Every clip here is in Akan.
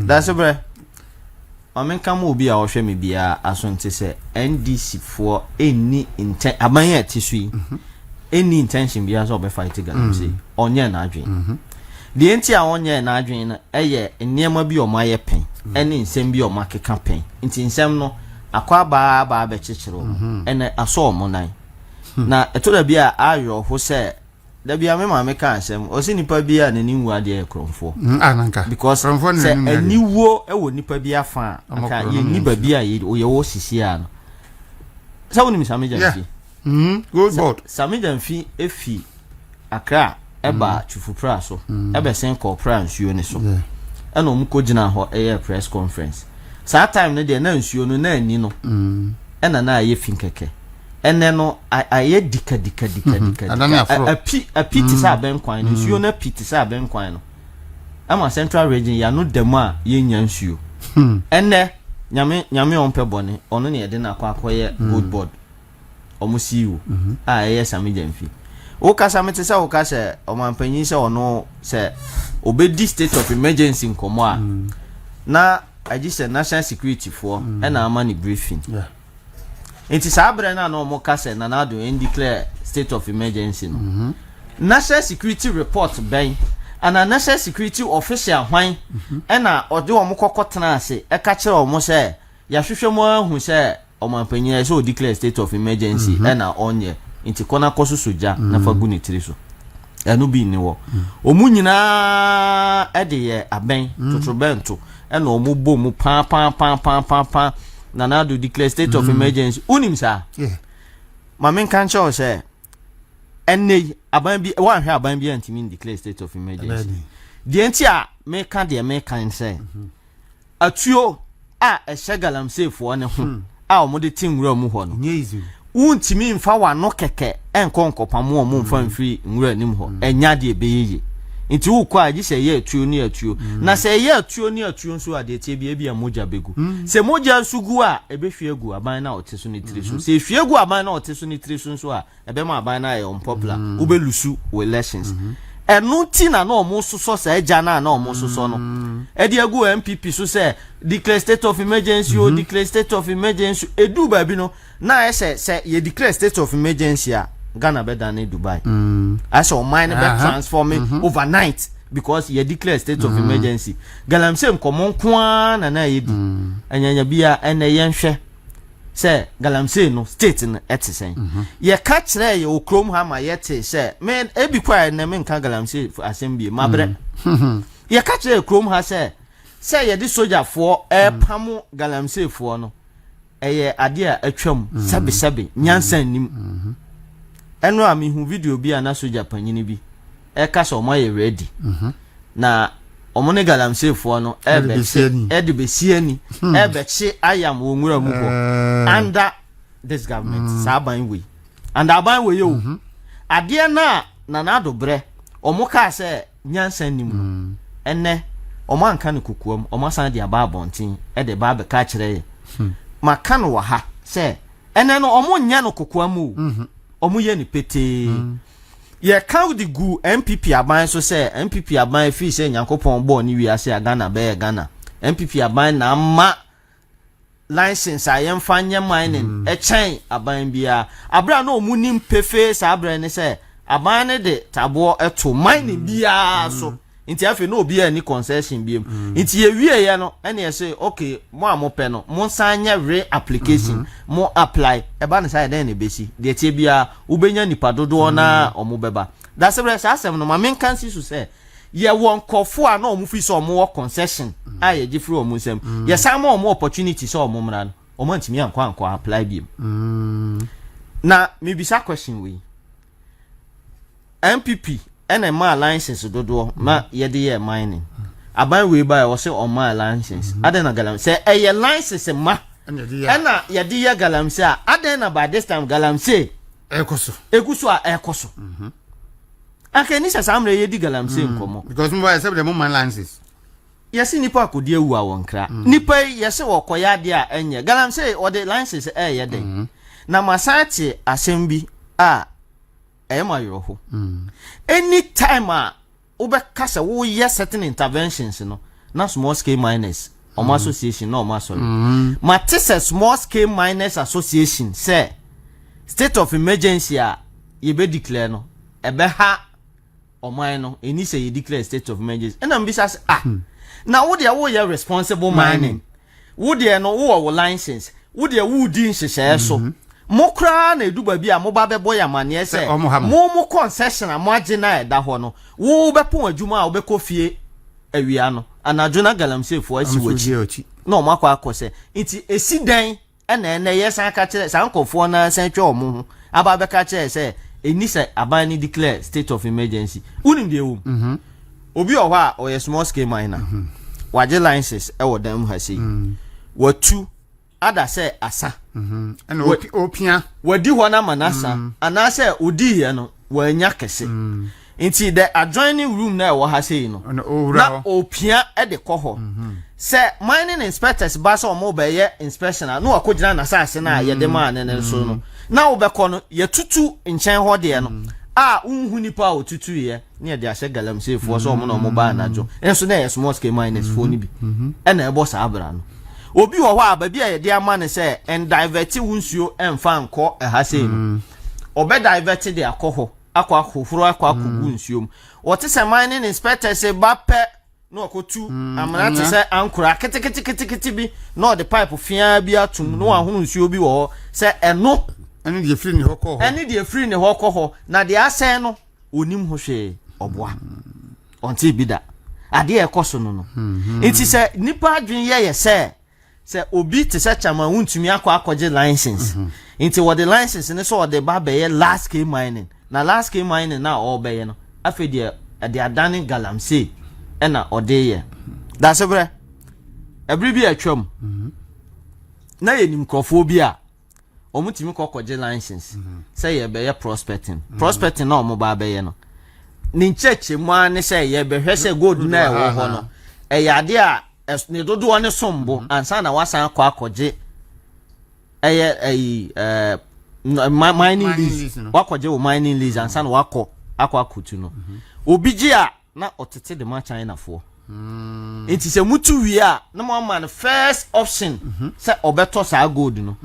That's a Amenka will be our shame be a Ashanti say NDC for any intent abanye tisui any intention be as obe fight galamsey onye na adwen the entia onye na adwen na eye nneema bi o maye pen ene nsem bi o makeka pen nti nsem no akwa ba be chichiro ene aso omonan na etoda bi a ayo ho say da bia me ma me ka ansem o si nipa bia na niwu ade e kromfo ananka because say aniwo e wo nipa bia fa aka ye nipa bia ye o ye wo sisi a no sa woni mi sameja fi good board sameja fi efi akra eba chufupra so ebe sen corpora nsuo ne so e no mko gina ho e press conference sa time ne de na nsuo no na ani no e na ye fin keke ene no aye dika a piti sa ben kwan no nsuo na piti sa ben kwan no ama central region ya no dem a ye nya nsuo ene nyame onpe bone ono ne de na akoye good board omusiwo a ye sameja mfi o kasa mete se o kasa o mampanyin se ono se obedi state of emergency nkomo a na agi se national security for na amani briefing enti sabre na no mo kasa na na do declare state of emergency no national security report ben ana national security official hwan na ode o mo kokotena ase e ka kire o mo se ya hwehwe mo ahu se o mampanyin se o declare state of emergency na onye nti kona koso soja na fagu ne tiri so enu bi ni wo omu nyina ede ye aben totrobento na omu bo mu pa na do declare state of emergency unim sa ma men kan cho se enne aban bi wan hwe aban bi antimi declare state of emergency de enti a me kan de me kan se atuo a galamsey fo ne ho a omu de tinwura mu ho no untimi mfa wa no keke enkonkopamo omu mfa mfiri nwura nim ho enya de ebeyeye nti wo kwa agi se ye atuo ni atuo na se ye atuo ni atuo nso ade tie bia Mogya begu se Mogya sugu a ebehwe egu aban na oteso ni tiri so se ehwe egu aban na oteso ni tiri so nso a ebema aban na ye unpopular ubelusu with elections enu ti na omo soso se eja na omo soso no edi egu MPP so se declare state of emergency o declare state of emergency edu ba bi no na se ye declare state of emergency a Ghana better than Dubai. As your mind be transforming overnight because you declare state of emergency. Galamsey nkomo kwa na yedi. Anyanya bia ene yenhwe. Say galamsey no state no etisen. Ye ka kire ye okrom ha ma yete say me ebi kwa na me nka galamsey assembly mabre. Ye ka kire okrom ha say ye di soldier for pamo galamsey for no. Eye ade a atwam sabe nyansan nim. Eno ami hu video bi ana soja panyini bi e ka so mo ye ready na omo ne galamsey fo no e be siani e be chi ayam wo nwura mu ko under this government saban we and aban we yo ade na ado bre omo ka se nyansan nim enne omo anka ne kokuam omo san de aba abonten e de ba be ka kire ye maka no wa ha se enne no omo nya no kokuam o omuye ni pete ye kan di gu MPP aban so say MPP aban fi say Nyankopon bo ni wi ase Ghana be Ghana MPP aban na ma license ayem fanye mining e chen aban bia abra na omu nim pefe sa abra ne say aban ne de tabo eto mining bia so nti afi no obi ani concession biem nti ye wie ye no ene ye say okay mo amope no mo sanya re application mo apply e ba ne say den ne besi de tie bia ubenya nipa dodo na omo beba da se bre asem no ma men kan si so say ye won kofo a na omo fi so omo concession a ye gifri omo nsem ye sam omo opportunity so omo mra no omo ntimi anko apply biem na me bisa question we MPP ene ma license dodo ma yede ye mining aban we buy was say on my license adena galam say e license ma ena yede ye galam say adena by this time galam say ekoso a ekoso aka ni samre yedi galam say nkomo because me buy say the man license yesi nipa akodi ewu a wonkra nipa yesi wokoya de a enye galam say o the license yede na masati asembi a ema yoho anytime a ube kasa wo yes certain interventions no na small scale miners omo association na omo asori ma tese small scale miners association say state of emergency a ye be declare no ebe ha oman no eni say ye declare state of emergency and am bisa say na wo de wo ye responsible mining wo de no wo license wo de wo di nhyehyɛ so mo kra na eduba bi a mo ba bebo ya mane se mo concession a mo agina da ho no wo be pon adwuma a wo be kofie awia no anadwo na galamsey fo asi wachi no mo akwa se nti esi dan na yesan ka kire san kofo na san twa omo ho aba be ka kire se eni se aban ni declare state of emergency unim de wo obi o ha o ye small scale miner waje licenses e wo dan ha sei watu ada say asa and opia wadi ho na manasa ana say odi ye no wanya kese nti the adjoining room na wo ha sei no na opia e de koho say mining inspectors ba so mo be ye inspection na wakogina na sase na ye de ma ne so no na wo be ko no ye tutu nchen ho de no a unhu nipa o tutu ye ne de ahye galamsey fo so mo no mo ba na jo enso na ye small scale miners fo ni bi e na e bo sa abra no obi wo wa ba bia ye de ama ne se en divert wunsuo emfa nko ha sei no obe divert de akoho akwa khofuro akwa kogu nsuo wote se mining inspector se ba pe no akotu amana te se ankura ketekete bi no the pipe fia bi atum no ahunu nsuo bi wo se eno eni de free ne hoko na de asen no onim ho hwe oboa onti bi da ade ekoso no enti se nipa adwen ye se obi te se chama wuntumi akwaje license nti what the license ne so the ba be last scale mining na last scale mining na all be no afedi de adane galamsey na ode ye da sebre ebri bi atwam na ye nim krofo bi a omutimi kwaje license say ye be prospecting na omo ba be ye no ni ncheche mu ane say ye be hwese gold na e wo ho no e yade a ne dodo one sombo ansa na wasan akwaje mining lease wakwaje wo mining lease ansa na akwakutu no obiji a na otete de ma China fo enti se mutu wi a na mo man first option se obeto sa gold no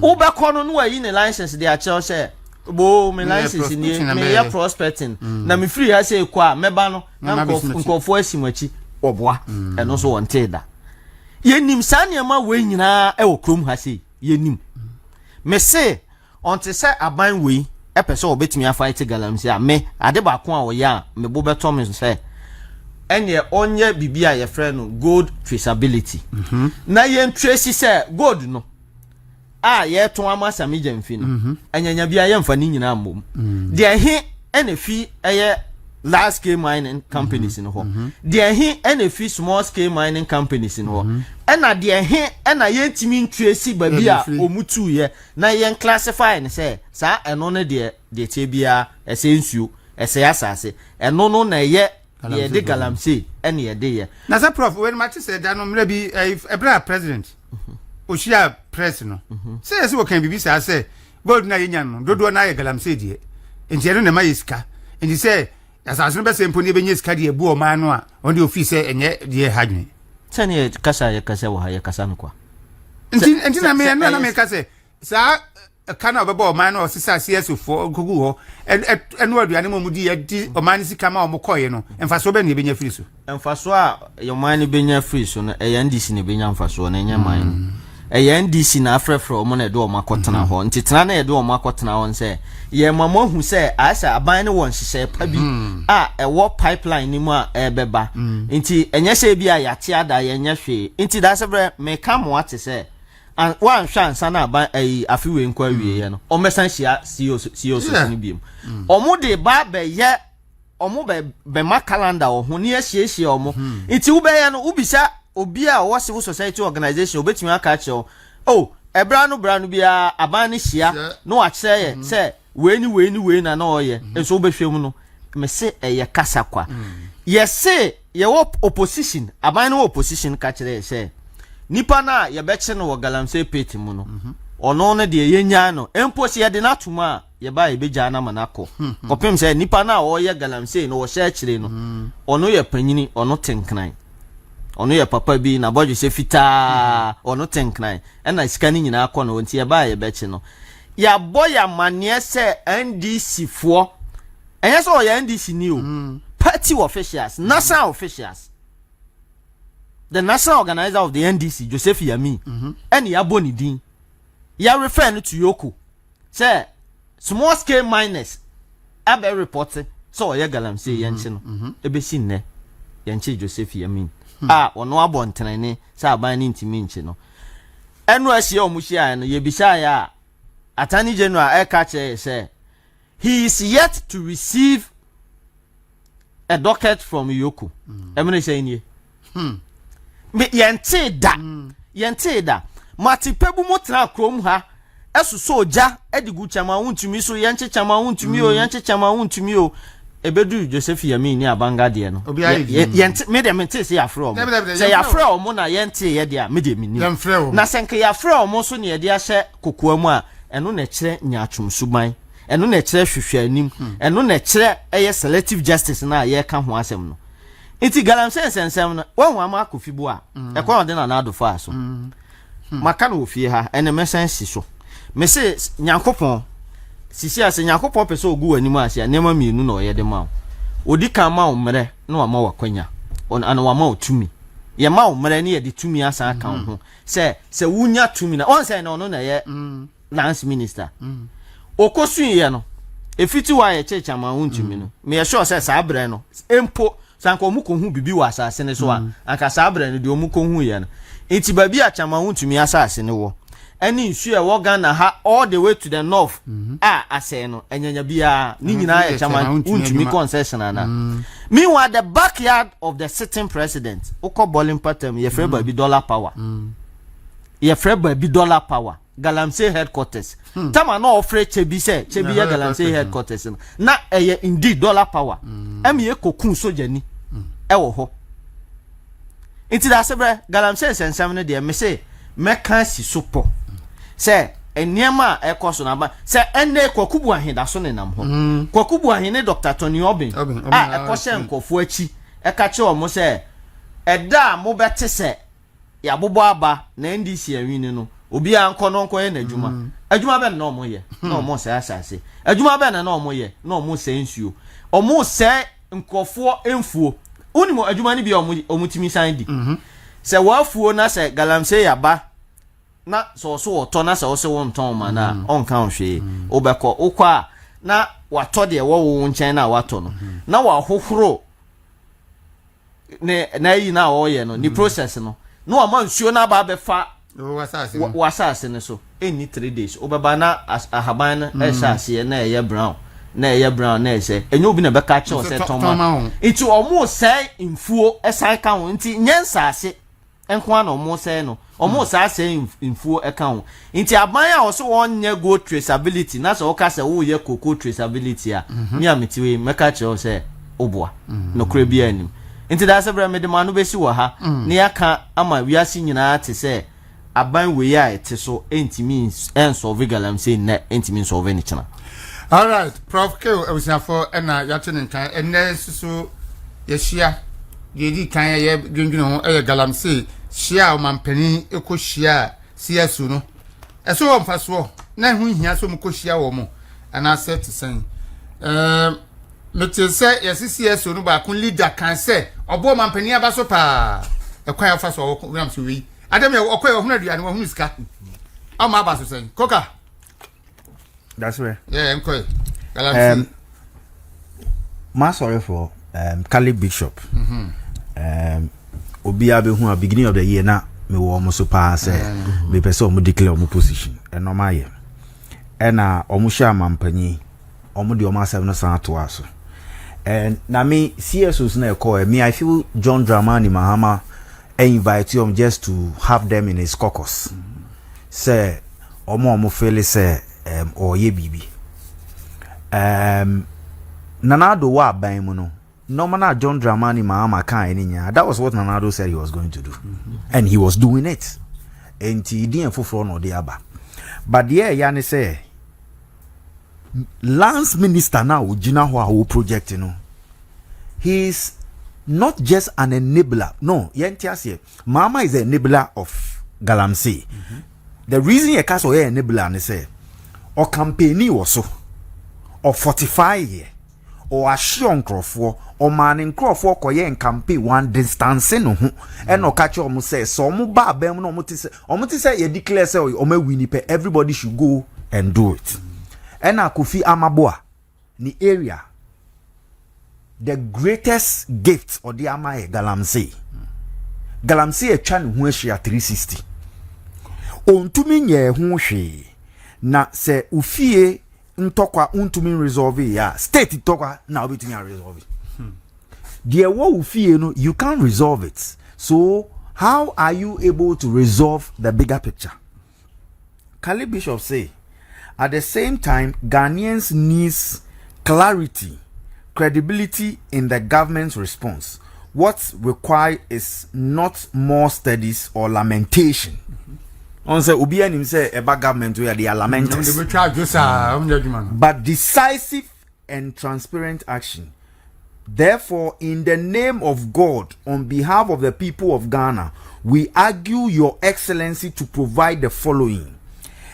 obekọ no no ayi ne license de a che se bo me license ni me ya prospecting na me free ha se kwa meba no na nkofo asimachi oboa eno so wonte da yenim sane ma we nyina e wo krom ha sei yenim me se onte se aban we e pese obetimi afight galamsey a me ade ba ko a wo ya me bo beto me se enye onye bibia ye friend no gold traceability na ye trace se gold no a ye to amasa me jamfi no anyanya bia ye mfa ni nyina mbom de he ene fi eye large scale mining companies in ho de he ene fi small scale mining companies in ho ena de he ena ye ntimi ntwesi ba bia omutu ye na ye classify ne se sa eno ne de tie bia ese nsuo ese asase eno no na ye de galamsey ene ye de ye na sa prof when match say da no mra bi ebra president oshia press no say yes we can be say say gold na ye nyan no dodo na ye galamsey de enti eno na ma yiska enti say asase no be say mponi be nyiska de ebu o man no a on de office enye de hadwen sane kasa ye kasa wo ha ye kasa no kwa enti na me no na me kasa sa kana obeba o man no sisa CSO for gugu ho eno aduane mo mudi ye di o man sika ma o mo koye no emfaso be na be nya free so emfaso a yo man be nya free so no e NDC ne be nya emfaso na nya man e NDC na afrefre o mo na de o makotena ho nti tena na ye de o makotena ho nse ye mama hu se asa aban ne won hyehyɛ pa bi a ɛwɔ pipeline ni mu a ɛbɛba nti enye se bi a yate ada ye nya hwe nti da sebre me ka mo ate se wan hwa nsa na aban afiwe nkwa wie ye no o mesan hia CEO so ni biem omo de ba be ye omo be ma calendar o ho ne ahiehyia omo nti wo be ye no ubisa obi a wo civil society organization obetumi aka che o ebra no bia aban ne hia no a kire ye se we na na oye enso obehwem no me se eye kasa kwa ye se ye wo opposition aban no opposition ka kire se nipa na ye be che no wo galamsey peti mu no ono ne de ye nya no empo se ye de na tuma ye ba ye beja na manako kopem se nipa na wo ye galamsey no wo hye kire no ono ye panyini ono tenkran ono ye papa bi na bojo se fita ono tenkran na sika ni nyina akọ no nti ye ba ye bechi no ya boya mane se NDC fo enye so ya NDC ni o party officials national officials the national organizer of the NDC Joseph Yami and ya boni din ya refer to Yoko say small scale miners abe report so ye galamsey yenche no ebesi nne yenche Joseph Yami ono abontenene say aban ni ntimi nche no enu ahia omuhia no ye bisa ya Attorney General Ekache say he is yet to receive a docket from Yoko. Emre say nie. Me yente da. Mati pebu motra krom ha. Esu soja edigu chama wuntumi so yenche chama wuntumi o yenche chama wuntumi o. Ebedu Joseph Yami ni abanga de no. Yente me de mente say afro omo. Say afro omo na yente ye de a me de mini. Na senke ya afro omo so ne ye de ahye kokoamu a eno na kire nyaatwum suban. Eno na kire hwehwe anim eno na kire eye selective justice na ye ka ho asem no enti galamsey sensem no wanhu ama akofibu a ekwa ode na ado fa so maka na ofie ha ene mesen si so me se nyankopon sisi ase nyankopon pese ogu anim ase anema mienu na oyede ma odi kan ma omre na wa ma wakwanya ana wa ma otumi ye ma omre ne ye de tumi asa aka ho se wunya tumi na on say na ono na ye lance minister okosun ye no efiti wa ye checha ma huntumi no me sure say sa abre no empo sanko mu ko hu bibi wa asase ne so a anka sa abre no de omu ko hu ye no enti ba bi achama huntumi asase ne wo ani nsu e wo Ghana ha all the way to the north ase no enyanya bia ni nyina ye chama huntumi concession ana meanwhile the backyard of the sitting president ukọ bowling pattern ye freba bi $power ye freba bi $power Galamsey headquarters. Tama no ofre chebi ya Galamsey headquarters na eye indeed $power. Ye kokun soja ni ewo ho. Inti da sebre Galamsey sensam ne de me say meka si sopo. Say eniema ekoso na ba say enne kwakubu ahida so ne nam ho. Kwakubu ahine Dr. Tony Obin ekose nkofo achi eka che omo say eda mo bete say ya bobo aba na NDC awini no obi anko no nko ye na adwuma be na omo ye na omo se asase adwuma be na omo ye na omo se nsuo omo se nkofo emfuo unimo adwuma ni bi omo timi san di se wafuo na se Galamsey yaba na so oto na se so won ton ma na onka ohwe obekọ ukwa na wato de wo nchen na wato no na wa hohoro ne na yi na wo ye no ni process no no ama nsuo na ba be fa wasase ne so any 3 days obeba na ahaban na esase na eye brown na ese enyo obi na be ka che o se toma iti omo sai mfuo esan ka ho nti nyensase enko na omo sai no omo sai mfuo eka ho nti aban a so wonye go traceability na so ka se wo ye cocoa traceability a mi ametiwe meka che o se oboa no kure bia anim nti da se bra me de manu be si wo ha ne yaka ama wiase nyina te se aban we ya ete so entimi solve Galamsey na entimi solve ni chana. All right, Prof K for na ya tene kan enne so ye hia ye di kan ye dwendwene ho Galamsey hia o mampani ekohia CSU no eso wo mfaso na hu hia so mkohia wo mo ana set sen mete se ye CSU no ba kun leader kan se obo mampani aba so pa ekwan ya faso wo Galamsey wi Adam ya okoye ohuna duane wo hunu sika. Ama aba so sen. Koka. That's right. Yeah, enkoye. Galamsey. Ma sorry for Kali Bishop. Obi abe hu at beginning of the year na me wo mo so pa say me person mo declare mo position. E normal ye. E na omo sha mampanyi. Omo de omo asem no san to aso. Na me CSOs na e call me I feel John Dramani Mahama invite you just to have them in his caucus. Say omo feel say or ye bibi. Nanado wa ban mu no. Normal John Dramani Mahama kan eninya. That was what Nanado said he was going to do. And he was doing it. And he didn't fulfill no the aba. But yeah, yani say Lance Minister now Ujina who project you know. His not just an enabler. No, yentiasie. Mahama is an enabler of Galamsey. The reason you cast away enabler and say, or campaigning or so, or 45 year, or a shion crofo, or man in crofo koye and campaign one distance no and no catch almost say so mu ba bem no omuti say you declare say o me win pe everybody should go and do it. And Kofi Amaboa ni area the greatest gift or the amaye Galamsey e twa ne ho ahia 360 ontumi nye ho hwe na se ufie ntokwa untumi resolve ya state tokwa na obetumi resolve the wo ufie no you can't resolve it. So how are you able to resolve the bigger picture? Kali Bishop say at the same time Ghanaians needs clarity, credibility in the government's response. What's required is not more studies or lamentation. On say obi anim say eba government we are the lamenters, but decisive and transparent action. Therefore, in the name of God, on behalf of the people of Ghana, we argue Your Excellency to provide the following: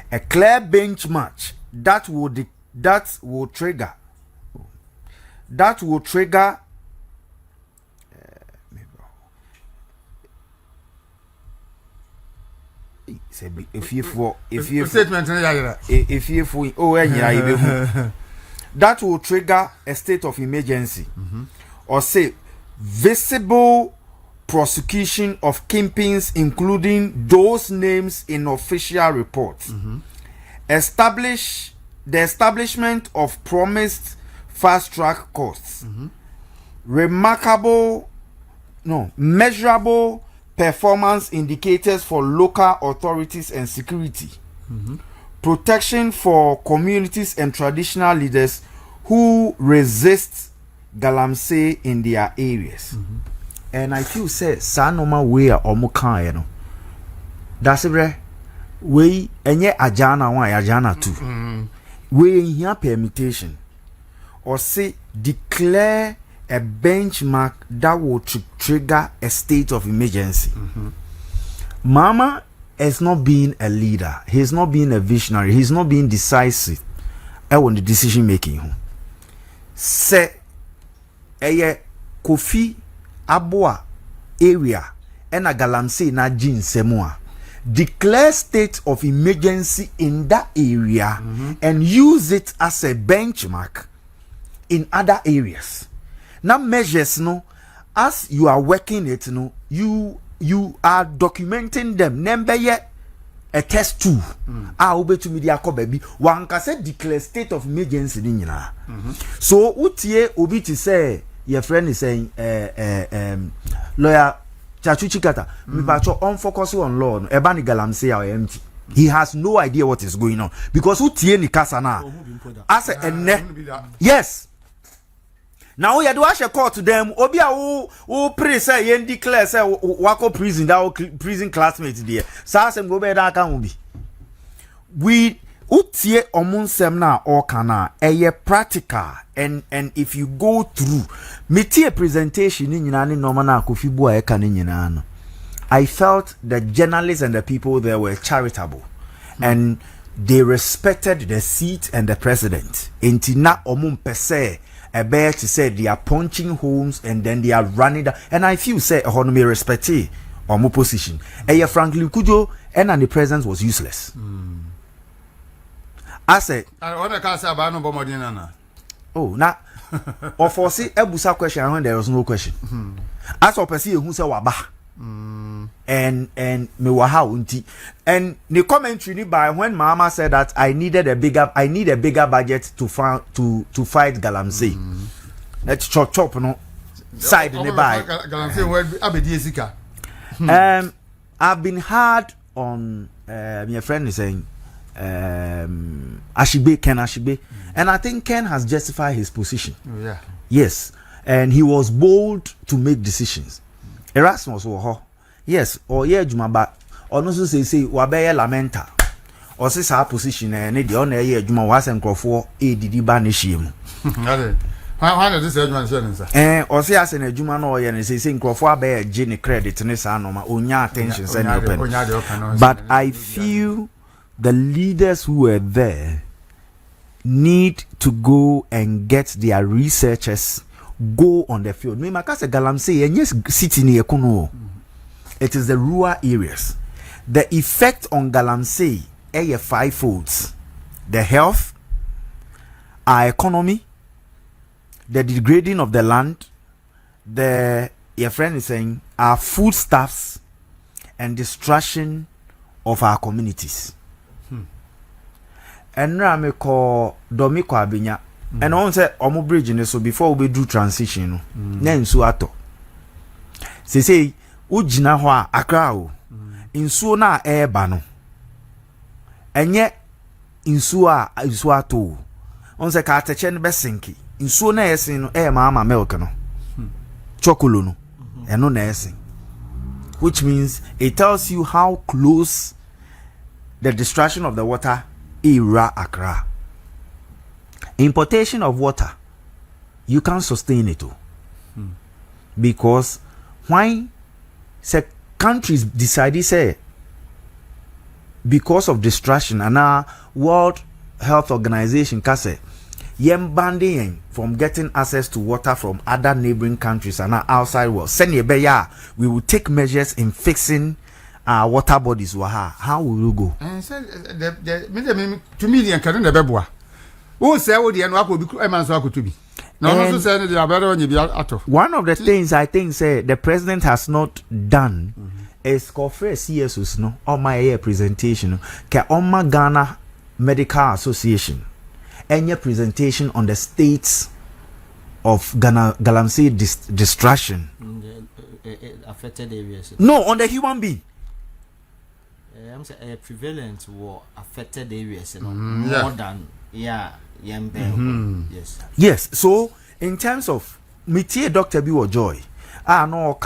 a clear benchmark that will trigger that will trigger a state of emergency, or say visible prosecution of kingpins, including those names in official reports. The establishment of promised fast track courts, measurable performance indicators for local authorities and security, protection for communities and traditional leaders who resist Galamsey in their areas. And I feel say sanoma way omukan no that's it. We enye ajana one ajana two. We here permutation or say declare a benchmark that will trigger a state of emergency. Mama has not been a leader. He's not been a visionary. He's not been decisive on the decision making. Say Kofi Aboa area and a Galamsey na Jin Semua declare state of emergency in that area and use it as a benchmark in other areas. Now measures no as you are working it no you are documenting them. Number yet a test two. Obe to media ko baby. One can say declare state of emergency ni nyina. So utie obi to say your friend is saying lawyer Chachu Chikata me bacho on focus on law no eba ni Galamsey are empty. He has no idea what is going on because utie ni kasa na as a yes. Now we do a call to them. Obia who pray say yen declare say wako prison that prison classmates there. Sa sem go be that can be. We utie omunsem na or kana eye practical and if you go through metie presentation ni nyina ni normal na Kofi Boa e kan nyina no. I felt the journalists and the people there were charitable and they respected the seat and the president. Enti na omum pese a bear to say they are punching holes and then they are running down. And I feel say economy respect or more position. And Franklin Kujo and the presence was useless. I said, oh, now, or foresee a busa question when there was no question. As for perceive who say waba and me waha unti and the commentary by when Mahama said that I need a bigger budget to fight Galamsey. Let's chop no side in the by. I've been hard on my friend is saying Ken Ashibe, and I think Ken has justified his position. Yes, and he was bold to make decisions. Erasmus or yes, or yeah, Jumaba, or no say Wabaya Lamenta, or says our position and the honor Juma was and for a did banish him. Why not this adwuma nso nsa? O say ase na adwuma no oye ne say nkrofo abe je ne credit ne sa no ma onya attention say no pen. But I feel the leaders who were there need to go and get their researchers go on the field. Me makase galamsey yes city ne ekono. It is the rural areas. The effect on galamsey are fivefolds. The health, our economy, the degrading of the land, your friend is saying our foodstuffs and destruction of our communities. And now me call Domiko Abinya. And on say omo bridge so before we do transition na nsu ato. Say ujina ho a akra o. Nsuo na eba no. Enye nsuo ato. On say ka ateche ne besinki. Nsuo na yesin no Mahama milk no. Chokolo no. Eno na yesin. Which means it tells you how close the destruction of the water era Accra. Importation of water, you can't sustain it all. Because why say countries decide say because of destruction and our World Health Organization can say yem banding from getting access to water from other neighboring countries and our outside world. Send ye beya, we will take measures in fixing our water bodies. How will you go? To me, the Canada Beboa. Who say what the Anwako be Emanso to be? No, say they are better when you be out of. One of the things I think say the president has not done is confer CSOs no on my air presentation ke on my Ghana Medical Association any presentation on the states of Ghana galamsey destruction affected areas. No, on the human being. I'm saying prevalent war affected areas, more than Yes. So in terms of Mitier Dr. B. Joy, no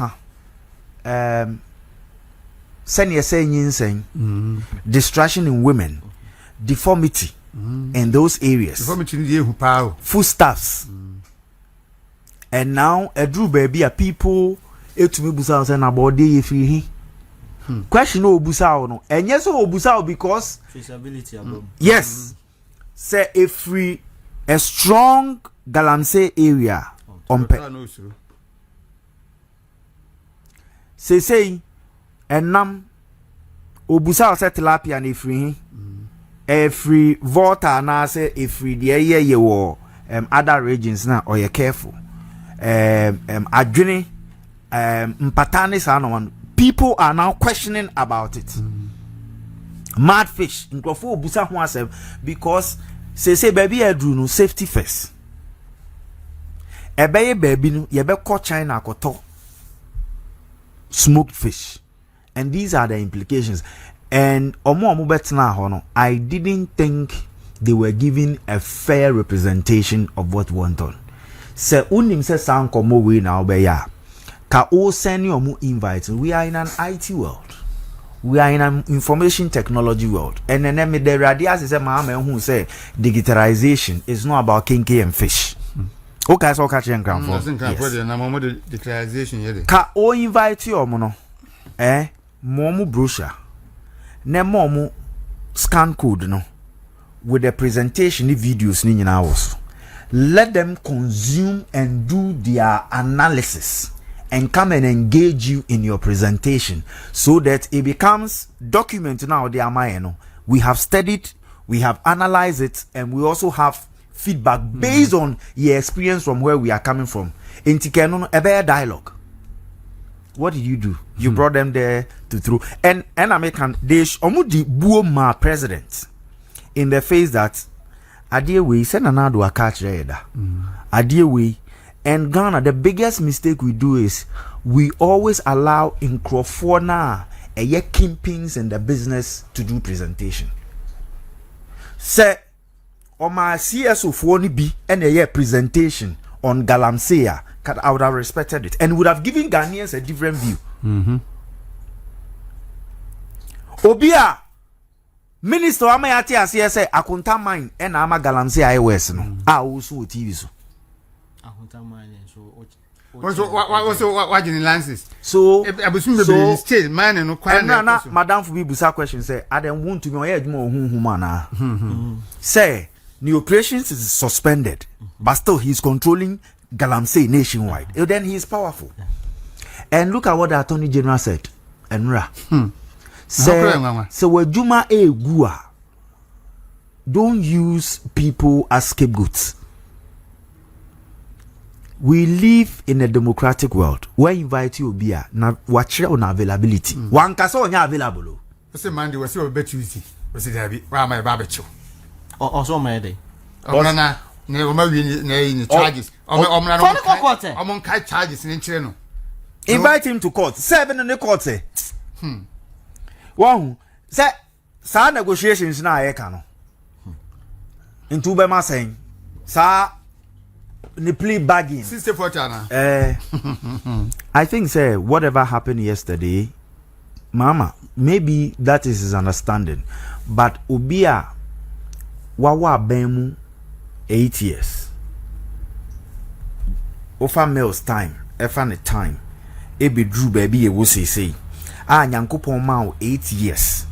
senior saying distraction in women, deformity in those areas, foodstuffs, and now a drew baby a people to me busa and about day free. Question no busa no, and yes, busa because feasibility. Yes. Say a strong galamsey area on pe. Say and nam obusa say tilapia na free water na say free the ye wo other regions na or you careful adwene mpatane sa no one. People are now questioning about it. Mad fish nkrofo obusa ho asem because say baby edru no safety first ebeye baby no ye be ko China akoto smoked fish, and these are the implications. And omo betna ho no, I didn't think they were giving a fair representation of what went on. Say unim se san komo we na obeya ka o send you invite. We are in an IT world. We are in an information technology world. And then the radias is a Mahama who say digitalization is not about kinky and fish. Okay, so catch and ground for. Digitalization. Ka o invite you mono. Momu brochure. Ne momu scan code no. With the presentation, the videos ni nyina was. Let them consume and do their analysis. And come and engage you in your presentation so that it becomes document now. We have studied, we have analyzed it, and we also have feedback based on your experience from where we are coming from. In Tikeno, a better dialogue. What did you do? You brought them there to through. And American, they omudi buoma president in the face that Adie we send another a catch reda. Adie we. And Ghana, the biggest mistake we do is we always allow Nkrofona kingpins in the business to do presentation. Say, on my CSO for be and presentation on galamsey, I would have respected it and would have given Ghanaians a different view. Obia Minister Amayati as say Akunta mine and Ama galamsey I was no. I also TV so. What lances? So I was still man and no madam for people question say I don't want to be human. Say the operations is suspended, but still he's controlling Galamsey nationwide. Then he is powerful. And look at what the Attorney General said. Enra. So when Juma e gua, don't use people as scapegoats. We live in a democratic world. We invite you beer na watch on availability. One kasa on available. Say Monday was your bet Tuesday. Was it happy? Why my barbecue? Or so my day. Omana ne charges. Omon kai charges in Chino. Invite him to court. 7 in the court say. One say sa negotiations na e ka no. Into be ma saying sa the plea bargain 64 chana. I think say whatever happened yesterday, Mama, maybe that is his understanding, but Ubia wawa bemu 8 years. Offer Mills time, efane time. Ebe drew baby e say. Nyankopon ma 8 years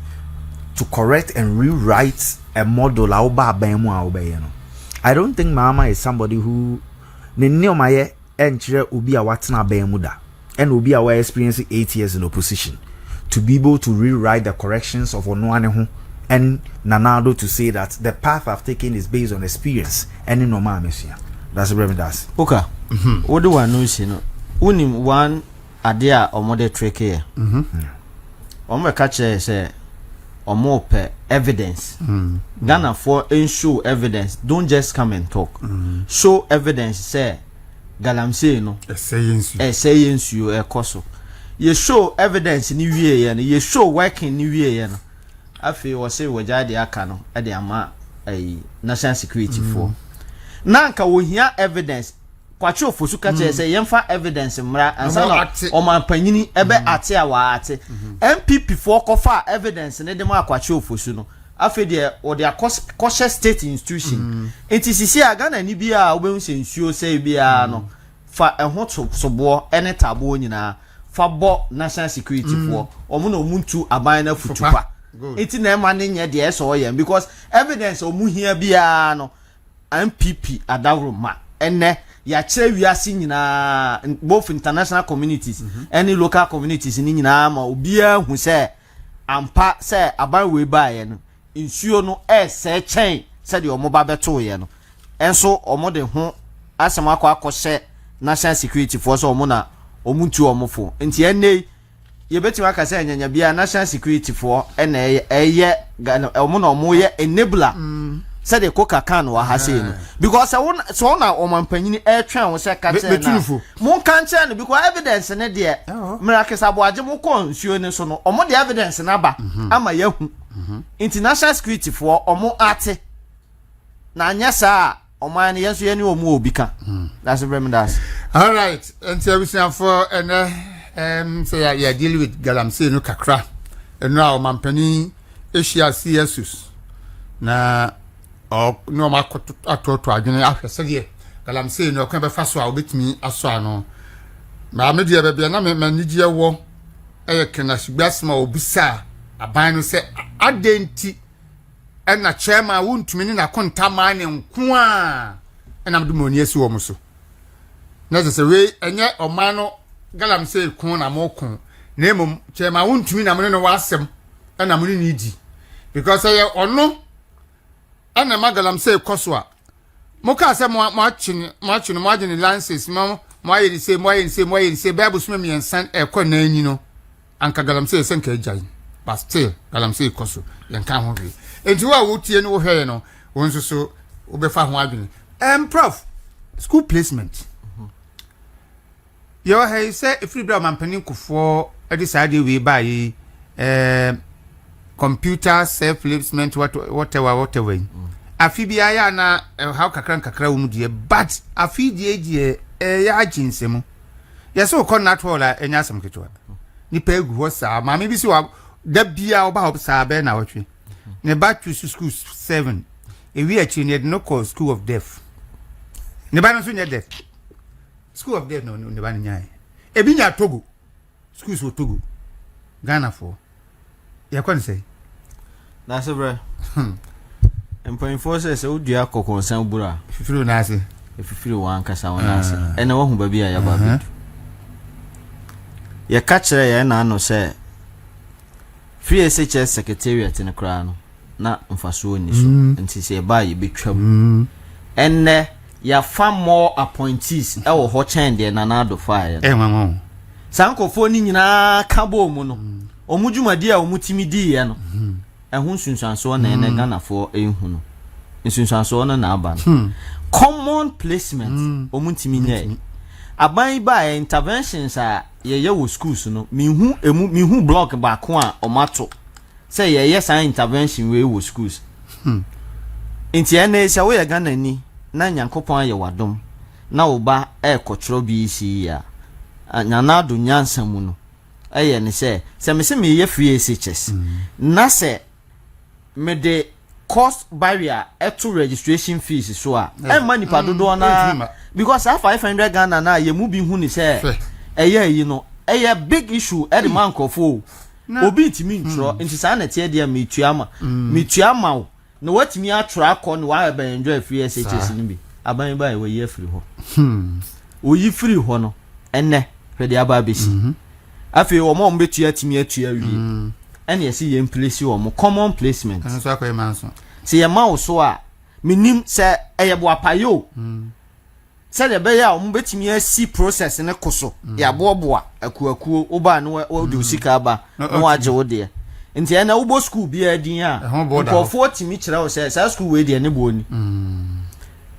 to correct and rewrite a model a oba bemu a obeye no. I don't think Mahama is somebody who ne omaye enchire obi a watena bemu da. And obi a we experiencing 8 years in opposition to be able to rewrite the corrections of Onoane and Nanado to say that the path I've taken is based on experience and in normal mesia. That's the remedy. That's okay. What do I know? You know, unim one idea or model trick here. My catcher say, or more per evidence. Ghana for show evidence. Don't just come and talk. Show evidence. Say, Galamsey no. Sayings you a coso. You show evidence in New Year and you show working New Year. I feel was say we jadi akano at the ama a national security for. Nanka we hear evidence. Kwacho fosu kache say yemfa evidence mra ansana o man panyini ebe ate awa ate. MPP for kofa evidence ne dem akwacho fosu no. Afi de o de cautious state institution. Enti sisi Ghana ni bia obehu se nsuo say bia no. Fa ehho sobo ene tabo nyina. Fa bo national security for. Omo na omuntu aban na futupa. Enti na ema ne nye de so yem because evidence omu hia bia no MPP adawro ma ene ya che wiase nyina both international communities any local communities ni nyina ma obia hu se ampa se aban we baaye no nsuo no se chen se de omo ba beto ye no enso omo de ho asem akọ national security force omo na omuntu omo fo enti ene ye betima aka se nyanya bia national security for ene eye omo na omo ye enabler said the coca can wa ha say no because so na o man panyini e twen wo se ka che na mo kan che no because evidence ne de miracle sabo age mo ko nsuo ne so no omo de evidence na ba ama yahu international security for omo ate na anya sa omo an yeso ye ne omo obika that's the remedy. All right, and so we say for say ya deal with Galamsey no kakra and now man pani Asia CSUs na no ma atoto adwene ahwese de Galamsey no kan be fa so a obetimi aso ano ma me de be na me nigye wo kena sigbasma obisa aban no se adenti na chairman wontumi ni na kontama ne nko a na mdu moni esi wo muso na se we enye omano Galamsey kun na mo kun na emom chairman wontumi na mo ne wasem na mo ni di because ono ana Galamsey koswa moka se mo achini mo agene lances mo ayiri se bible sum me ensan ekọ na anyi no anka Galamsey senka agyan but still Galamsey koso yenka ho bi enti wa wotie no wo hwe no won so obefa ho adwene prof school placement yo hey say free bra man panin kufo edi sade we buy computer self placement whatever afi bia ya na how kakra unu die but afi die ya aginsemu yeso ko natural la enya asem ketwa ni pa egu ho sa ma me bi si wa da bia oba ho sa be na wotwe ne ba twu school 7 e wi achi ne no call school of deaf ne ba no so nye deaf school of death no ne ba nya ebi nya Togo schools wo Togo Ghana for ya kon say that's a bro employing forces o dua kokonsan bura fifiri na ase fifiri wan kasa wan ase ena wo hu ba bia ya ba bi ya ka kire ya na no say free SHS secretariat in kra no na mfaso ni so nti se ba ye betwam enne ya fa more appointees e wo ho chen de na na do fire nwanwo sankofo ni nyina ka bo mu no omudwumadi a omutimi di ye no ehun sunsanso na ene ganafo ehun no sunsanso na aba no common placement omutimi nye aban ba interventions a ye wo schools no mihu block ba ko a omato say ye san intervention we wo schools enti ene se wo ye Ghana ni na Nyankopon ye wadom na wo ba e kotro bi si ya nyana do nyansa mu no eye ne se me ye free SHS na se me de cost barrier to registration fees so a e mani pa dodo na because 500 Ghana na ye mu bi hu ni se eye yi no eye big issue e de man kofo obi ntimi ntro nti sa na tie de metuama o na watimi atro akọ no wa ba enjoy free SHS ni bi aban ba we ye free ho oyi free ho no enne hwede aba besi afi wo mo mbetua timi atua wie ene yesi ye place wo mo common placement so akoy manso se ye ma wo so a minim se eye bo apayo se de be ya wo betimi asi process ne koso ya bobo akuakuo oba no wo de usika aba no age wo de nti ena wo bo school bi adin a nkofo timi kire wo se sa school we de ne bo ni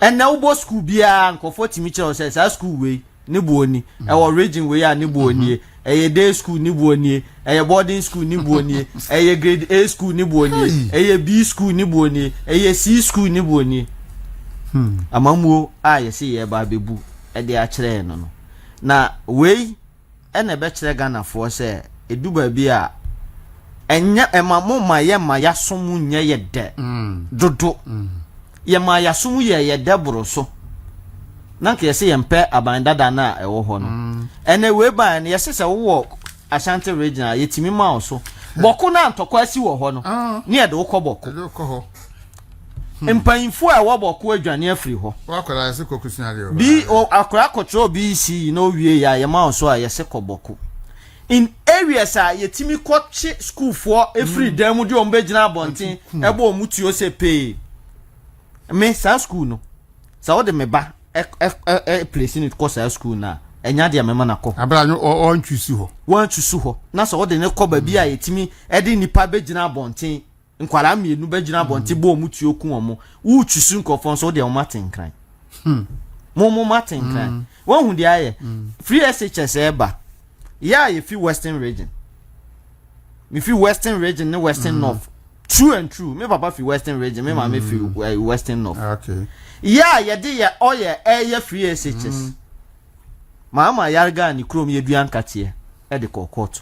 ena wo bo school bi a nkofo timi kire wo se sa school we ni buoni e wo region we ya ni buoni e day school ni buoni e boarding school ni buoni e grade A school ni buoni e B school ni buoni e C school ni buoni amamuo a ye se ye ba bebu e de a kire no na we e na be kire Ghana for se eduba bi a enya emamu ma ye ma yasomu nya ye de dodo ye ma yasomu ye de boroso na ke yesi yempe abandada na ewo ho no ene we ban ne yesi se wo Ashanti region yetimi ma oso boko na ntokwa si wo ho no ne ye de wo boko empanfo a wo boko adwane afiri ho wakola yesi kokusinale bi o akora kotro bi si no wie ya ye ma oso a yesi koboko in areas a yetimi kwachi school for every day mu de ombegina bonten ebo omutuo se pay me sa school no sa wo de me ba place in course school na enya de amema na ko abranyo on twusu ho na so de ne ko ba bi a yetimi e de nipa begina bonten nkwala mienu begina bonten bo omutuo ku omo wo twusu nkofo so de o matin kran mo matin kran wo hu de aye free SHS eba ya ye fi western region me fi western region ne western north true and true me papa fi western region me ma me fi western north okay ya ye de ye oye eye free SHS Mahama yarga ni krom ye duan katie e de kokot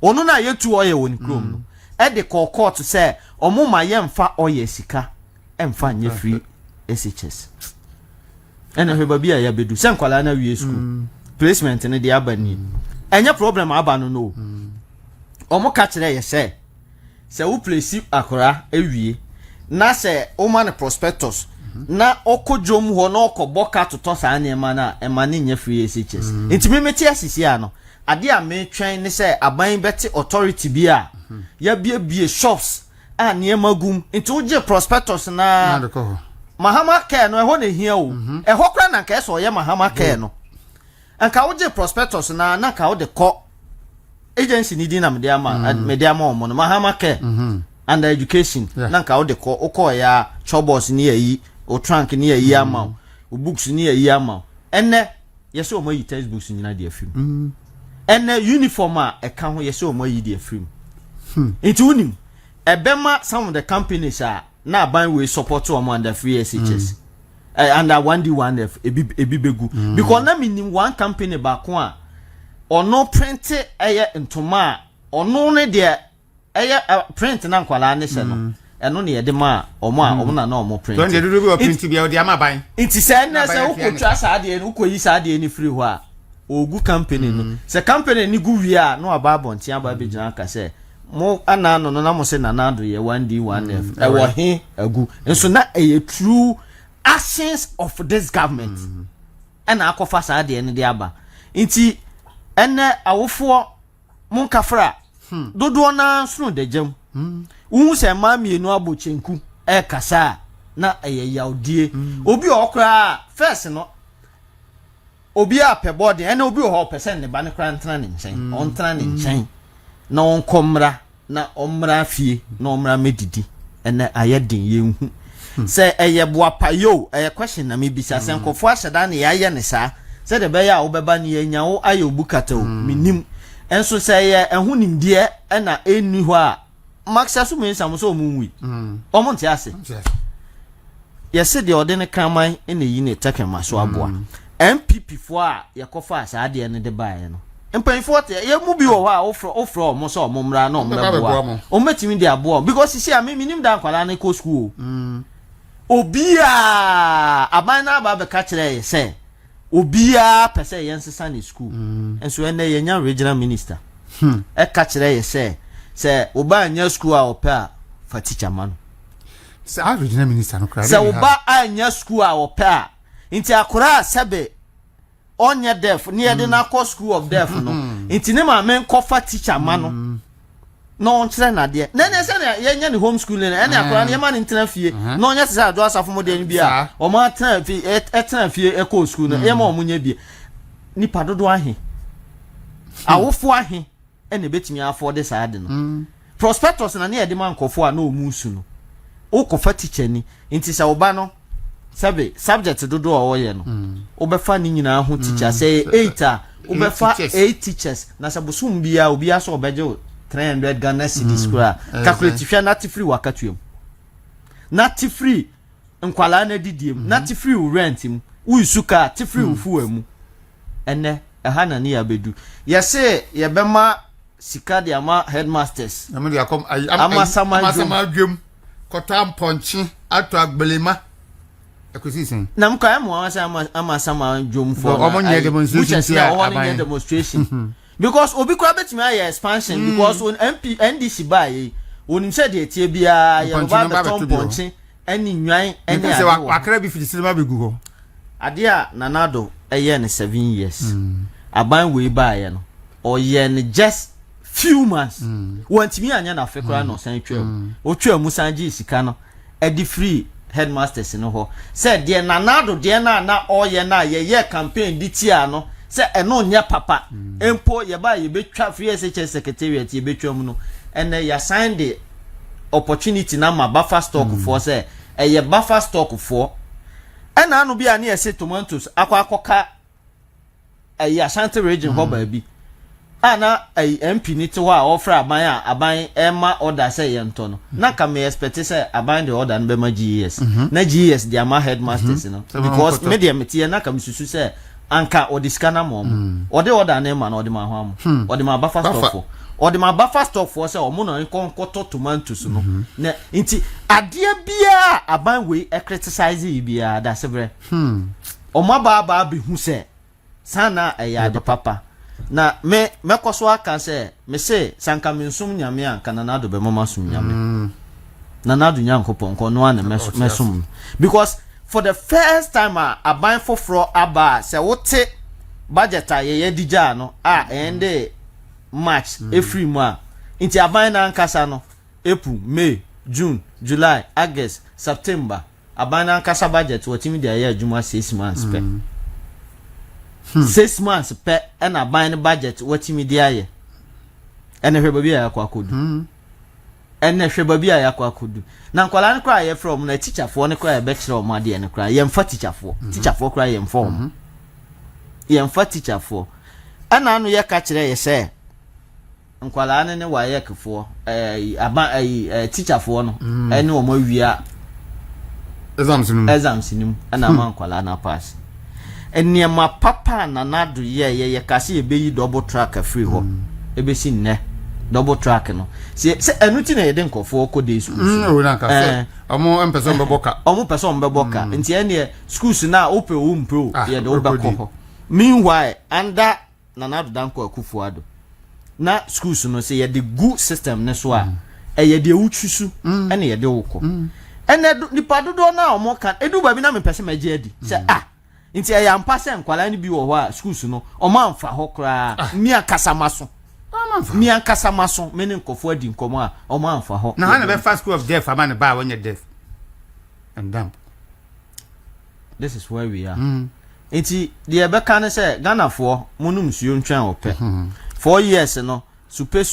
onu na ye tu oye woni krom no e de kokot se omo ma ye mfa oye sika emfa nye free SHS ene hwe babia ya bedu se nkwala na wie school placement ne de abani enye problem aba no omo ka kire ye se wo place akora ewie na se o man prospectus na okojom ho na okoboka toto sa anema na emane nya free SHS ntimi meti asisi ano ade a me twen ne se aban beti authority bi a ya bie shops a niema gum nti uje prospectus na Mahama care no eho na hia o eho kra na ka eso ye Mahama care no anka uje prospectus na ka wo de ko agency ni di na mediama omo no Mahama care and education na ka wo de ko okọ ya chobos ni yi o trunk ni yi ama o books ni yi ama enne yeso omo yi textbooks ni na de afim enne uniform a e ka ho yeso omo yi de afim it unim ebema some of the companies are na ban we support omo under free SHS under 1D1F ebi begu because na minim one company ba ko a ono print eye ntoma ono ne de eye print na nkwala ne se no eno ne yede ma omo na na omo print don de do be print bia o de ama ban inti se na se ukotwa saade no ukoyi saade ni free ho a ogu company no se company ni gu wi a no aba abonti aba be gina aka se mo ana no na mo se na na do ye 1D 1F e wo he agu nso na e true actions of this government ana akofa saade ni de aba inti ene awofo mon kafra dodo na sunu de jam wu se ma mienu abochenku e kasa na yawdie obi okra first no obi a pebode ene obi ho percent ne ba ne kra ntana ne nchen on ntana ne nchen na on komra na omra fie na omra medidi ene ayedin yenhu se boapa yo question na me bisa se nkofo ahyeda ne yaye ne sa se de be ya wo beba ne yanya wo ayo bukata o minim enso se ehun nimdie na enu ho a maxa so me sam so omunwi omo ntia ase yese de ode ne kraman ene yi ne tekema so aboa MPP fo a yakofa asade ne de bae no mpanfo te ye mu bi wo ha ofro omo so omo mra na omo boa o metimi de aboa because see am minim da kwala na ko school obia abana ba be ka kire se obia pese yensesa ne school enso ene yenya regional minister e ka kire se oba anya school a opa fa teacher man se a regional minister no kra se oba anya school a opa inti akora sebe onye def ni ede na ko school of def no inti ne ma men ko fa teacher man no no nkyere na de na ne se na yenya ne homeschooling na ene akora ne ma ne ntena fie no onye se ado asafo mo de ni bia o ma tena fie etena fie e ko school no e ma o munye bia nipa dodo ahe awofo ahe ene betimi afford this ade no prospectus na ne yede man kofo a na o musu no o ko fa teacher ni inti se oba no sabe subject dodo a wo ye no obefa ni nyina ho teacher say 8 a obefa 8 teachers na sabusum bia obi aso obeje 300 Ghana cedis kura calculate fia nati free wakatuem nati free nkwala na didiem nati free rent im uisuka ti free ufu emu ene eha na ni abedu yese ye bema sika de ama headmasters na me de akom ama sama dwem kota mponchi ato agbelema ekusisin na mka emu ama sama dwom for omo nye demonstration because obi kwa betimi aye expansion because on MP NDC bae onim se de tie bia ye ba beton ponche eni nwan eni ade wakra bi fidi silema begu ho ade a nanado eye ne 7 years aban we bae no oye ne just few months wantimi anya na fekra no san twam o twam sanji sika no edi free headmasters no ho se de nanado de na oye na ye campaign di tia no se eno nya papa empo ye ba ye betwa free SHS secretariat ye betwa mu no ene ya sign the opportunity na ma buffer stock for se ye buffer stock for ena anu bia na ye se tomatoes akwakoka Ashanti region ho ba bi ana MP ni te ho a offer aban ema order se ye nto no na ka me expect se aban the order no be ma GS na GS dia ma headmasters no because media metie na ka msusu se anka odiskana mom ode order na ma na ode ma ho am ode ma buffer stock for ode ma buffer stock for se omo na nkonkoto tomatoes no na nti ade bia aban we criticize bia da sebre omo ba bi hu se sana eya de papa na me koso aka se me se sanka mensum nyame anka na nado be mama sum nyame na nado nyankopon ko no ana mesum because for the first time aban foforo aba se wote budget ye dija no ende March every month inti aban na ankasa no April May June July August September aban na ankasa budget wotimi de ye adwuma 6 months pe 6 months pe and aban budget wotimi de aye ene hwe babi akwa kodu ene hwe babi akwa na nkwala ne kra ye from na teacher fo ne kra ye be kire o ma de ne kra ye mfa teacher fo kra ye mfa ye mfa teacher fo ana anu ye ka kire ye se nkwala ne wa ye kefo teacher fo no ene o ma wia exams nim ana ma nkwala na pass eniema papa na nado ye kase ye beyi double track free ho ebesi nne double track no se enuti na yede nkofo ko day schools o na ka se omo person be boka nti ene schools na ope o mpro yede obekọ meanwhile under Nana Danko Akufuado na schools no se yede good system ne so a yede utsusu ene yede wokọ ene nipa dodo na omo kan edu ba bi na me pese magie adi se nti ya mpa se nkwala ni bi wo ho a schools no omo amfa ho kra mi akasamaso mi ankasamaso meni nkofo adi nkomo a omo amfa ho na na be fast school of death amane ba when you death and damn this is where we are enti de be kan se Ghana fo monum suo ntwan ope 4 years no super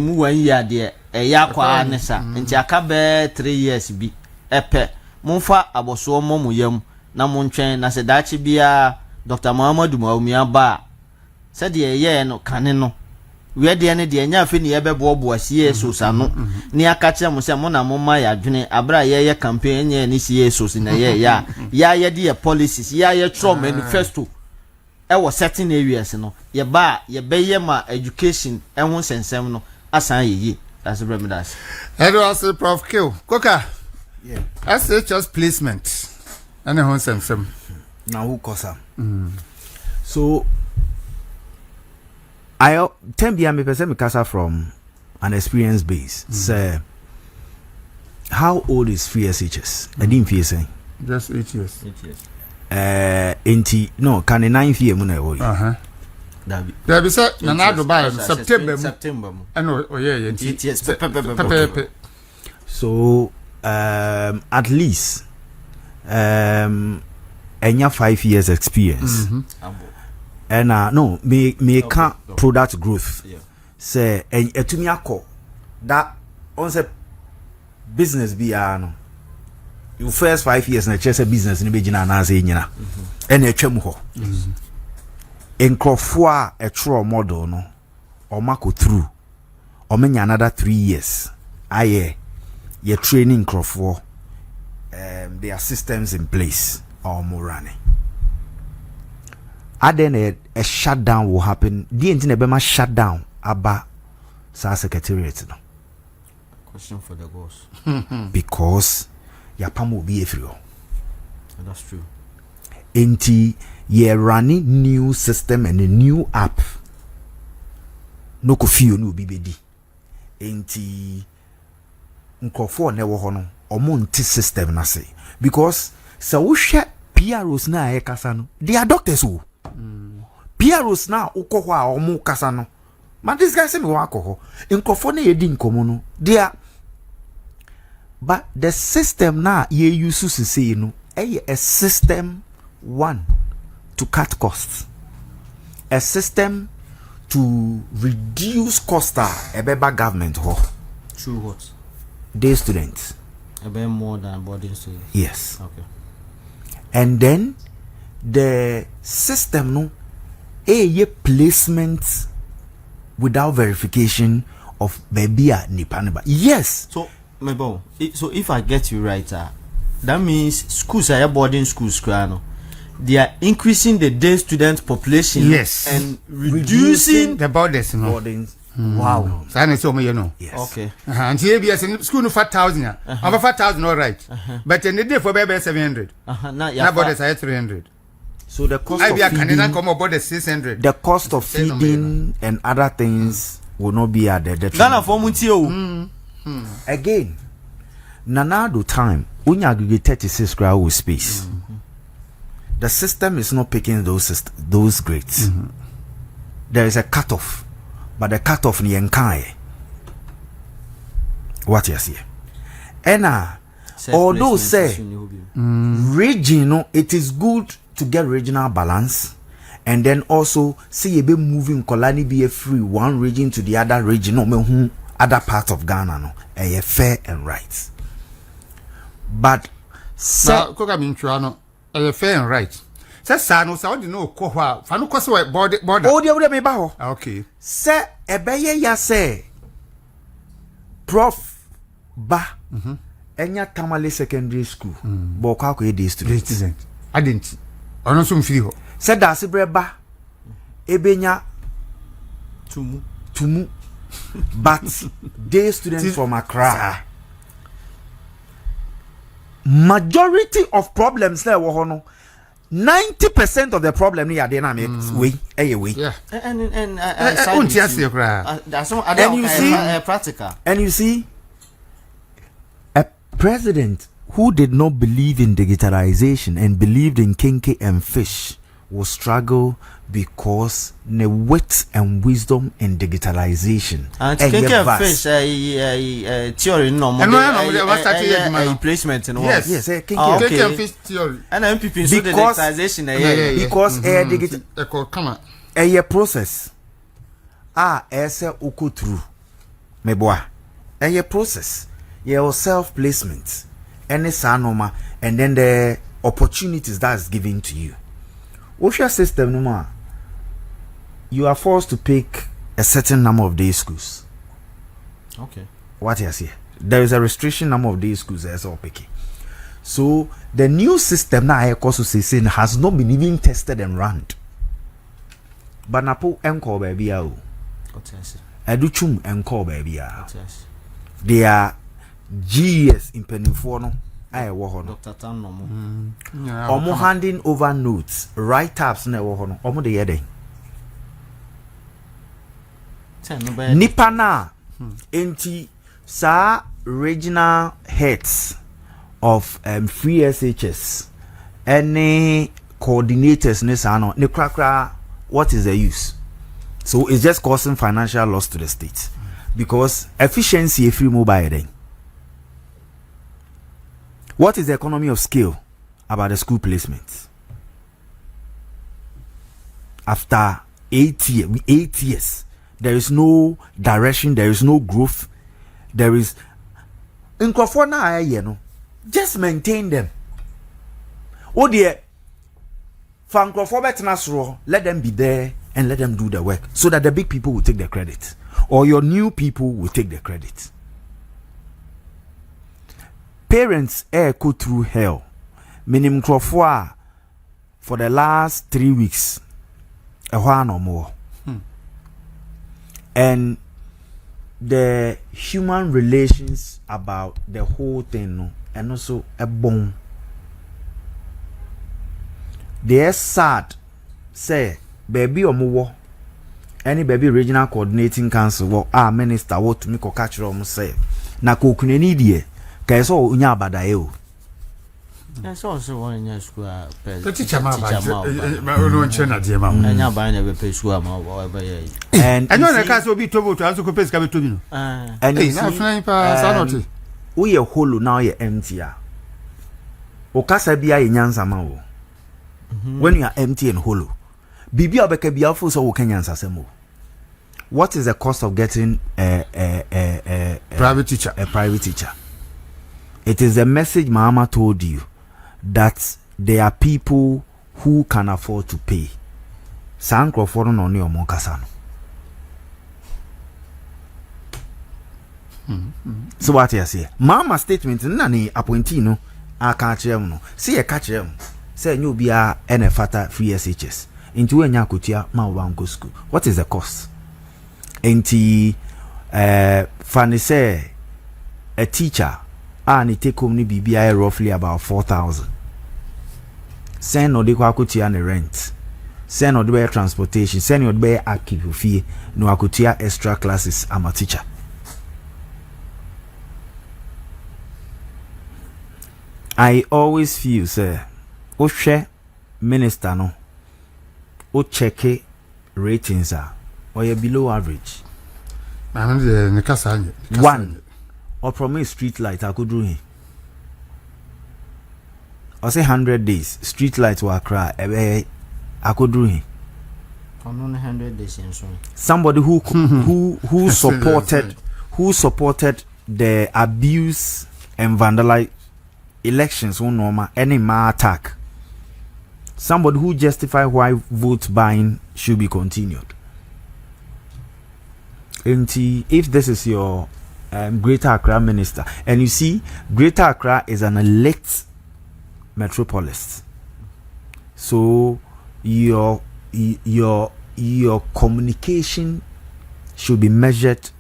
mu 1 year de ya kwa ne sa nti aka be 3 years bi epe monfa aboso mo yam na montwen na se dachi bia Dr. Muhammadu Mawumia ba se de ye no kane no we de ne de nya afi ne ye bebobo asie so sano ni aka kire mo se mo na mo ma ya dwene abra ye campaign nya ni sie so si na ya de policies ye tro manifesto e wo certain areas no ye ba ye be ye ma education e ho sensem no asan ye that's remedies Edward Prof Q Koka yeah as just placement and ho sensem na who kosa so I tembia me person me kasa from an experience base say how old is free SHS I didn't feel saying just 8 years enti no can 9th year mu na wo there be say na do buy September mu and oh yeah 8 years so at least enya 5 years experience and no me can product growth say etumi akọ that on say business bi no you first 5 years na chese business ni be gina na say nyina and etwam ho enkrofo a etro model no omako through omenya another 3 years aye ye training enkrofo there are systems in place or more running. Then a shutdown will happen. The entire shutdown aba sa secretariat no. Question for the boss. Because ya pam will be free. That's true. Enti ye running new system and a new app. No coffee no be bedi. Enti nkofo na wo ho no omonti system na say because so we share PROs na e kasa no they are doctors who PROs na ukoho a omo kasa no man this guy say me wa akoho nkofo na yedi nkomo no they are but the system na ye use to say no a system one to cut costs a system to reduce cost a better government ho true what day students a bit more than boarding students yes okay and then the system no a placement without verification of baby nipaneba yes so maybe so if I get you right that means schools are boarding schools no they are increasing the day student population yes and reducing the borders no boarding wow so I so you know yes okay and here be in school no 5,000 over 5,000 all right but in the day for baby 700 na borders are 300 so the cost I of be a feeding, Canadian come borders 600 the cost of feeding and other things will not be at the Ghana for munti o again nanado time when you aggregate 36 crowd space the system is not picking those grades there is a cutoff but the cutoff ni enkai what you see and although say regional it is good to get regional balance and then also see you be moving kolani be free one region to the other region no other part of Ghana no fair and right but so koka mintua no fair and right say no say no ko ho a fa no ko say border oh dey me ba ho okay say ebeye ya say prof ba enya Tamale secondary school bo kwa ko day student adenti ono so mfiri ho say da se breba ebenya tumu but day students from Accra, majority of problems there were no 90% of the problem here they na make way. Yeah. And you see practical. And you see a president who did not believe in digitalization and believed in kinky and fish will struggle because the wit and wisdom in digitalization. And kinky and fish theory no replacement no. Yes, kinky and fish theory. And MPP so the digitalization because digital come on. A process ese uko through meboa a process your self placement any sanoma and then the opportunities that's given to you. What's your system no more? You are forced to pick a certain number of day schools. Okay. What is here? There is a restriction number of day schools as all picking. So the new system now I also say has not been even tested and run. But napo enko baby a o. Educhum enko baby a. They are GS in penifo no I wo ho no. Dr. Tan no mo. Omo handing over notes, write-ups na wo ho no. Omo de yede. Nipa na enti sa regional heads of free SHS any coordinators ne sa no ne krakra what is the use? So it's just causing financial loss to the state because efficiency free mobile then. What is the economy of scale about the school placements? After 8 years, there is no direction, there is no growth, there is just maintain them. Oh dear, let them be there and let them do the work so that the big people will take the credit or your new people will take the credit. Parents go through hell. Minimum for the last 3 weeks, a while or more. And the human relations about the whole thing, no, and also a bone. They're sad. Say, baby or more. Any baby regional coordinating council, minister, what to make a catch on say. Na kukuneni die. Kaiso unya badayo. That's also one in your school. The teacher ma no chena die ma. Anya ba na be pay school ma whatever. And I know the case will be tobo to also pay ska be to me. And na flying pa sanoti. We ye hollow now ye empty ah. Okasa bia ye nyansa ma wo. When you are empty and hollow. Bibi obeka bia fo so wo kanyansa semo. What is the cost of getting a private teacher? A private teacher. It is a message Mahama told you that there are people who can afford to pay. Sankro for no ni omo kasa no. So what you say? Mahama statement na ni appointee no aka kire no. See e ka kire mo. Say nyu bia ene fata free SHS. Into enya kotua ma wa nko school. What is the cost? Enti funny say a teacher and it take home ni BBI roughly about 4,000. Send no de kwa kutia ne rent. Send no de transportation. Send no de akipu fee. No akutia extra classes. I'm a teacher. I always feel say, o share minister no, o check ratings are or you below average. One. Or promise street light I could do him. Or say 100 days street lights will cry. I could do him. On 100 days in somebody who supported the abuse and vandalize elections on normal any ma attack. Somebody who justify why vote buying should be continued. And if this is your Greater Accra minister, and you see Greater Accra is an elite metropolis, so your communication should be measured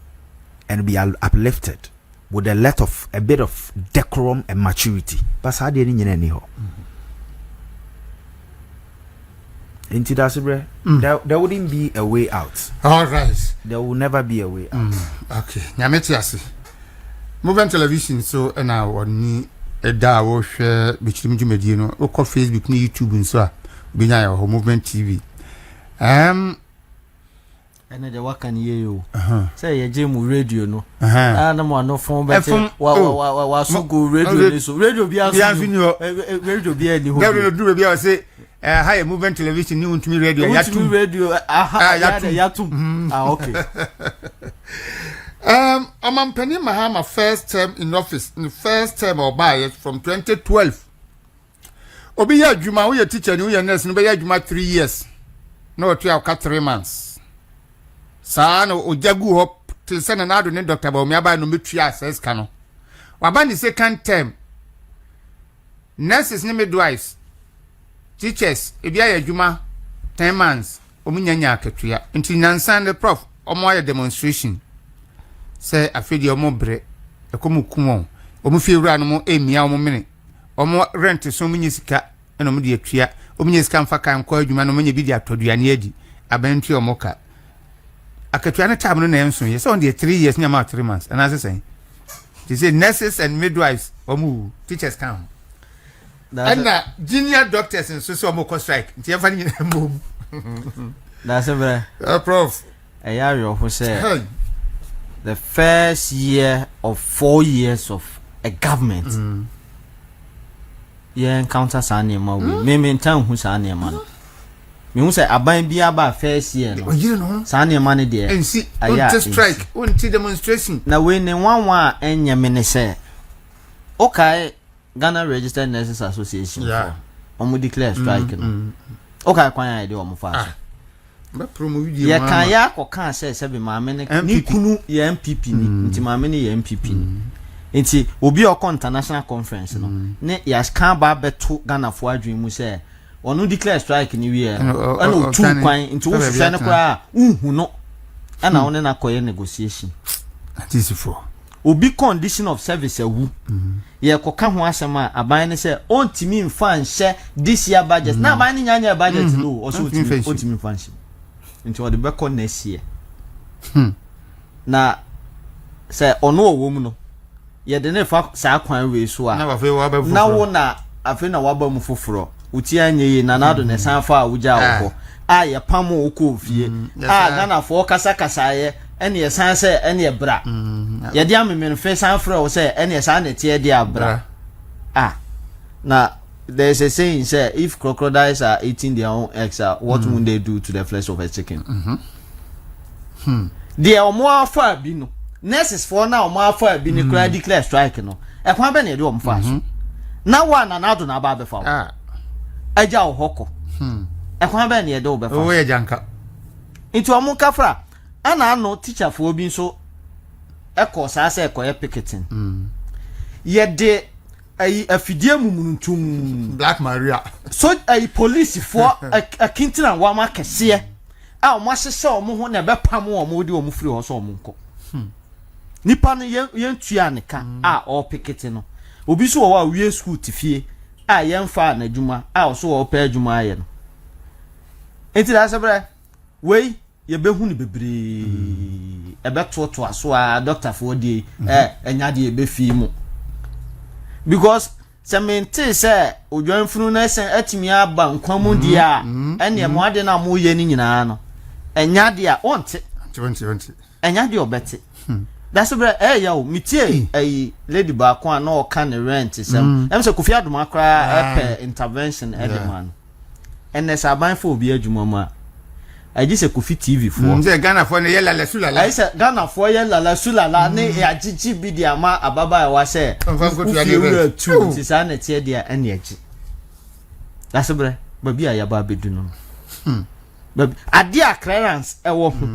and be uplifted with a bit of decorum and maturity. But how do you know? Into that, there wouldn't be a way out. All right. There will never be a way out. Okay. Nyametiasi. Moving television so na woni eda wo hwe bichirim djumadi no wo ko Facebook ni YouTube nso a binya ya ho Movement TV. Ene de waka ni yeyo. Say ye je mu radio no. Na mo no phone be wa so go radio ni so. Radio bi aso. Radio bi ani ho. Radio do bi a say high Movement television ni untumi radio ya tu. Radio ya tu. Okay. Amampani Mahama first term in office, in the first term or by it from 2012. Obi ya juma we teacher ni we nurse no be ya juma 3 years. No to ya 3 months. Sa no ojagu hop till send na do ne Dr. Baumia ba no metua assess ka no. Waba ni second term. Nurses ni midwives. Teachers ebi ya juma 10 months. Omunyanya aketua. Nti nansan the prof omo ya demonstration. Say afedi omo bre ekomu kumo omo fi wura no mo emia omo mene omo rent so munye sika eno mo de atua omunye sika mfa kan kwa adwuma no munye bi de atoduane adi abantu omo ka akatua ne tab no na enso ye so on the 3 years nyama 3 months and as say they say nurses and midwives omo teachers come and junior doctors and so omo ko strike nti e fa ni mom that's a prof ayaro who say the first year of 4 years of a government encounter sanema we me town who sanema no me who say aban bia ba first year no sanema ne de and see on strike on demonstration na we ne wanwa enya me ne say okay Ghana Registered Nurses Association omo declare strike no okay kwan ya de omo fa ya kan ya kokan se be maame ne ni kunu ya MPP ni nti maame ne ya MPP ni nti obi okọ international conference no ne ya kan ba beto Ghana fo adwen mu se onu declare strike ni wi ana o tu kwan nti wo hwe ne kra unhu no ana one na koye negotiation this for obi condition of service awu ye koka ho asema aban ne se ontimi mfa nhye this year budget na aban ne nyanya budget no o so ontimi mfa nhye nti o de be ko next year na say ono owo mu no ye de ne fa sa kwan we so a na wo na afi na waba mu foforo uti anye yi na nado ne san fa awuja wo a ye pamo okọ fie a Ghana fo kasa ye ene ye san se ene ye bra ye dia memenu fe san fra wo se ene ye san ne tie dia bra na there's a saying say if crocodiles are eating their own eggs, what would they do to the flesh of a chicken? They are more far bino. Nurses for now more far bino cry declare strike no. E kwa be na do om fast. Na one and out na ba be fa. Aja o hoko. E kwa be na do be fa. O ye janka. Into omo kafra. Ana no teacher for obi so e ko sa se e ko ye picketing. Ye de ai afidie mumuntum Black Maria so ai police for a kintina wa ma kese a o ma hyehyɛ o mo ho na be pam o mo di o mo firi ho so o mo nko nipa no ye ntua ne ka a o pikete no obi so wa wie school tifie a ye mfa na adwuma a o so o pa adwuma aye no enti da sebre wei ye be hu ne bebre e be toto aso a doctor for die enya de e be fi mu because semente say odwanfunu na sen atimi aba nkwamu dia ene mo ade na mo ye ni nyina no enya dia onte 20 enya dia obete that's why ya o mitie lady ba kwa na o kan rent sem em se Kofi Adoma akra intervention edman ene saban fo obi adwuma ma aji se Kofi TV fo nze Ghana fo ne yela la sulala ai se Ghana fo yela la sulala ne agigi bi dia ma ababa wa se tu ti sa na tie dia ene agi that's why babi ya ba bedu no babi ade a clearance e wo ho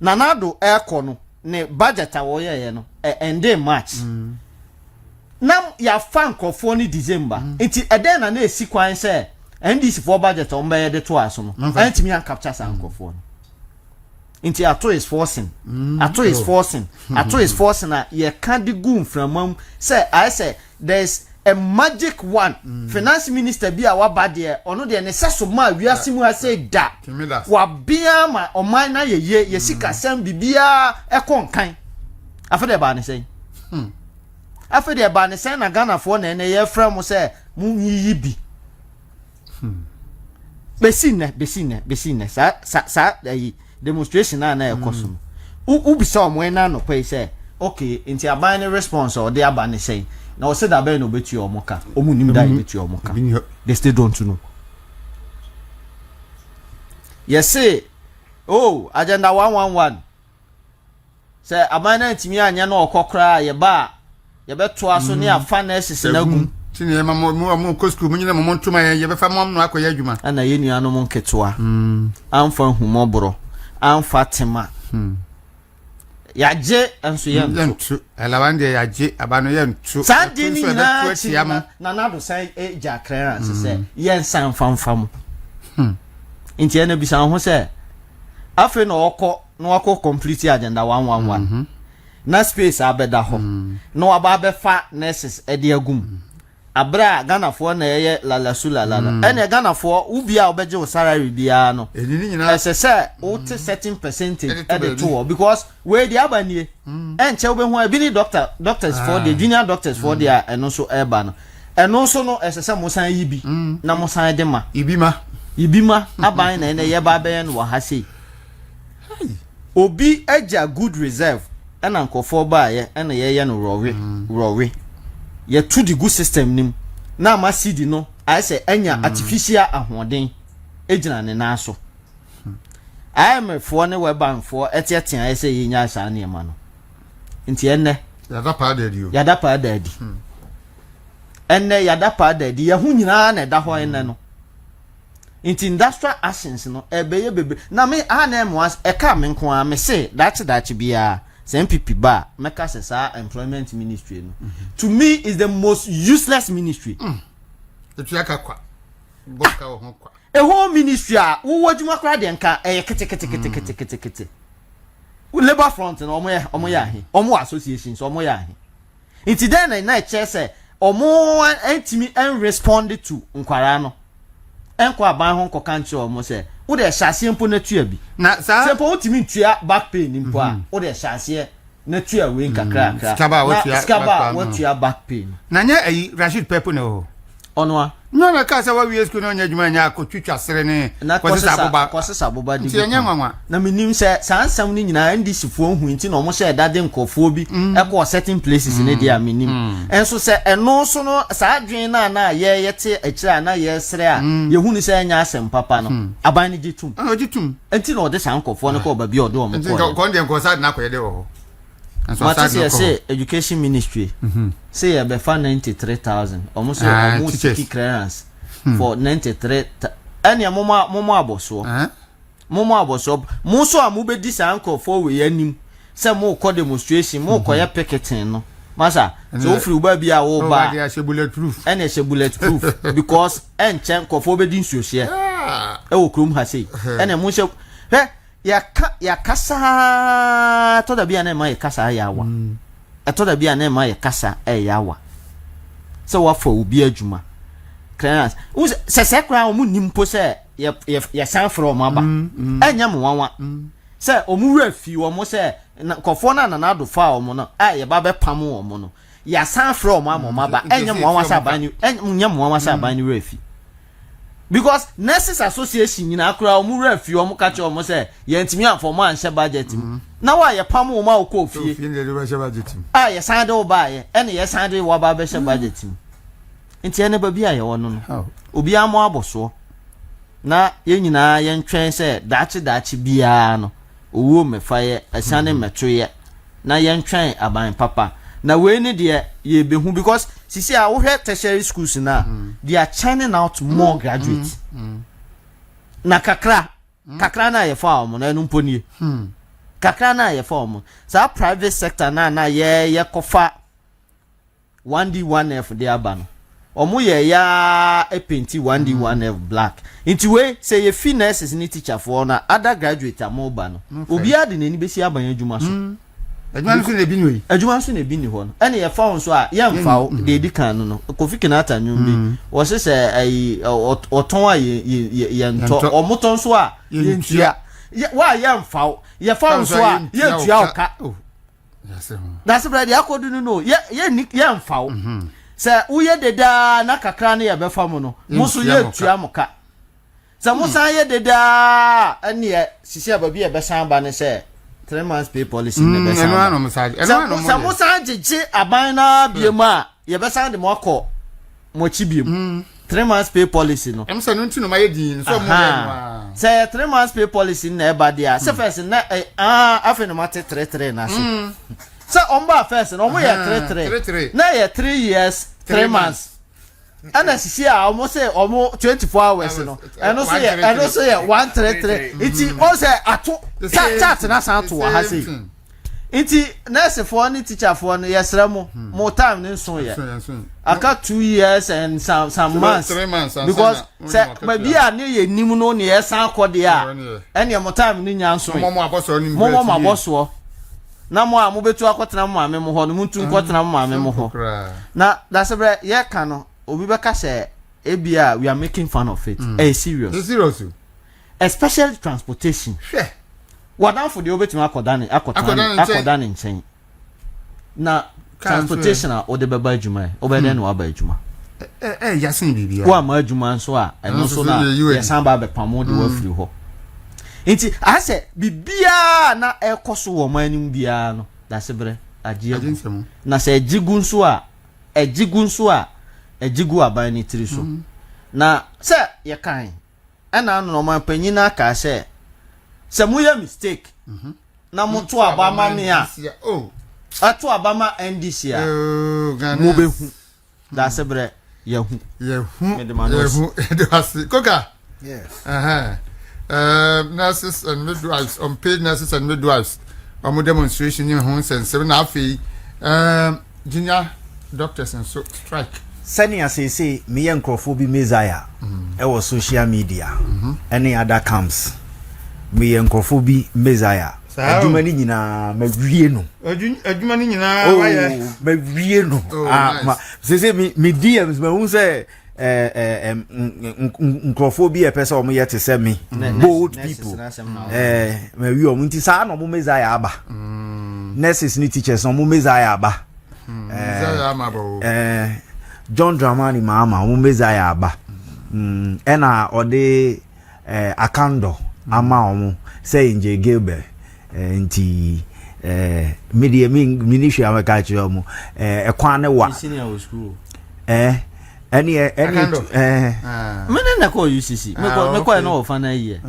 na nado e ko no ne budget a wo ye no ende March nam ya fa nkofo ni December enti eden na esi kwan se NDC for budget on be de to aso no antimi an capture san nkofo no Inti ato is forcing. Ato is forcing. Ato is forcing. You can't do good from say I say there's a magic one. Finance minister be our bad there. Or no, the necessary man we are simu say that. Wa bia ma o man na ye sika sem bibia e kon kan. Afede ba ne say. Afede ba ne say na Ghana for na ye frɛ mo say mu yi bi. Besine sa demonstration na ekoso u bisa o mo na no pay say okay inti aban response or dey aban say na o say that be no betu o mo ka o mu nim da betu o mo ka they still don't know. Yes say oh agenda 111 say aban na ntimi anya na okokra ye ba ye beto aso ne afa na esese na gum tini mo ko school munyi na mo ntuma ye be fa mo no akoya adwuma ana ye nua no mo nketoa amfa humobro amfa tema yaje enso ye ntu elawande yaje abano ye ntu sandi ni na nado sai eja clearance se ye nsan famfam nti ena bisa ho se afi na okọ complete agenda 111 na space abeda ho na waba befa nurses ede agum abra Ghana for na ye lalasula lala ene Ghana for ubia obeje o salary bia no ese o certain percentage at the tour because where the abanie enche obehu abi ni doctors for the junior doctors for their eno so eba no eno so no ese mo san yibi na mo san de ma ibima aban na ene ye ba be no ha sei obi eja good reserve ena nkofo ba ye ena ye no rowe ye to the good system nim na ma seed no I say enya artificial ahoden ejina ne na so IMF for ne we bank for etiatia I say yenya asa ne ma no nti enne yada pa dadi enne yada pa dadi ye hu nyina na da ho enne no nti industrial actions no ebeye bebe na me na mo e ka me nko a me say that bia MPP ba meka sesa employment ministry no to me is the most useless ministry etuaka kwa boka ho kwa a whole ministry a wo wadwuma kra de nka kete labor front no omo ya ahe omo association so omo ya ahe nti den na che se omo antimi en respond to nkwara no enko aban ho nko kanche omo se wo de hyase mpo na tua bi na sa se po utimi tua back pain mpo a wo de hyase na tua we nkakra skaba wo tua back pain na nya ayi Rashid Pepo na ho ono a no na ka sa wa wi school na nya adwuma nya akotwitwa sere ne kwasesa boba di nya nwanwa na minim se sansam ni nyina ndi sifo hu nti na omo se dade nkofo bi ekọ certain places ne dia minim enso se eno so no sa adwen na ye yete akira na ye sere a ye hu ni se nya asem papa no aban ni gitum enti na ode san nkofo ne ko ba bi ode omo ko ndi nko sa na ko ye de ho What is say education ministry? Say a befa 93,000. Almost key clearance for 93. Any a mama aboso. Mama aboso. Moso a mube this uncle for we any some more call demonstration, more call picketing. No, Massa, so free baby a old bar. Bulletproof. And it's a bulletproof because and chank of obedient so share. Oh, Krum has say. And a musho. Ya kasa to da bia na ma ya kasa yawa to da bia na ma ya kasa yawa so wa for obi adwuma clearance se kra o mu nimpo se ya san from aba enya mo wanwa se o mu rafi o mo se kofo na na do fa o mo no ya ba be pam o mo no ya san from aba enya mo wanwa sa ban enya mo wanwa sa ban ni rafi because nurses association nyina akura omu rafi omu kache omu se ye ntimi afọmọ anhye budget na wa ye pam o ma o ko fie ye san de o ba ye ene ye san de wo ba be hye budget nti ene ba bia ye wono no obi amo aboso na ye nyina ye ntwen se dachi bia no owo mefa ye asane meto ye na ye ntwen aban papa na we ni de ye behu because sisi a wo hwe tertiary schools na they are churning out more graduates na kakra na ye fa omo na enu mponi kakra na ye fa omo sa private sector na ye kofa 1D1F de aba no omo ye ya a painti 1D 1F black into we say ye finesse ni teacher for na other graduate amoba no obi ade nani besi aban adwuma so adwuma so na bi ni adwuma so na bi ni ho no ene ye fa so a ye mfa de di kan no Kofi Kinata nwum bi wo se se ai oton a ye nto omoton so a ye ntua wa ye mfa ye fa so a ye ntua oka that's brother akodu no ye mfa se uye deda na kakra na ye be fa mo no muso ye ntua moka se musa ye deda ene ye sisi ababi ye be san ba ne se 3 months pay policy ne be san se musa jeje aban na biema ye be san de mo akọ mo chi biem 3 months pay policy no em se no ntino ma ye din so mo ma se 3 months pay policy na e ba dia se first na afi no mate 33 na so se omba first no mo ye 33 na ye 3 years 3 months ana sisi a almost say almost 24 hours no eno so ye 133 iti o say ato chat na san to ha say iti nurse for ni teacher for no yesra mo time ni so ye aka 2 years and some months 3 months because say maybe a ne ye nim no ne yesan akode a ene mo time ni nya so mo aboso ni mo aboso na mo a mo betu akotena mo ame mo ho no muntu nkotena mo ame mo ho na that's bre ye ka no obi beka say ebia we are making fun of it serious it's serious especially transportation wadan for the obetuma akoda ne nchen na transportation a ode beba adwuma obede na waba adwuma yasin bibia wa ma adwuma nso a eno so na yesan ba be pamo de wa firi ho nti a se bibia na ekoso wo manim bia no da se bre agye na se agigu nso a agigu aban ni tiri so na se ye kan ena no man panyina ka se mu ya mistake na moto abama me a ato abama NDC a mo behu da se bre yehu koka yes nurses and midwives on paid nurses and midwives on demonstration in home sense na afi junior doctors and so strike senior say me yankrofo bi mezaya e wo social media any other camps me yankrofo bi mezaya adwuma ni nyina mawie no adwuma ni nyina waya mawie no say me DMs ma hu say nkrofo bi e pesa o mo yete se me bold people mawie o nti sa na mo mezaya aba nurses ni teachers no mo mezaya aba John Dramani Mahama umezaya aba ena ode akando ama omu say nje Gilbert nti media ministry amaka chi omu ekwan ne wa senior school any mene na ko UCC me ko na ofana here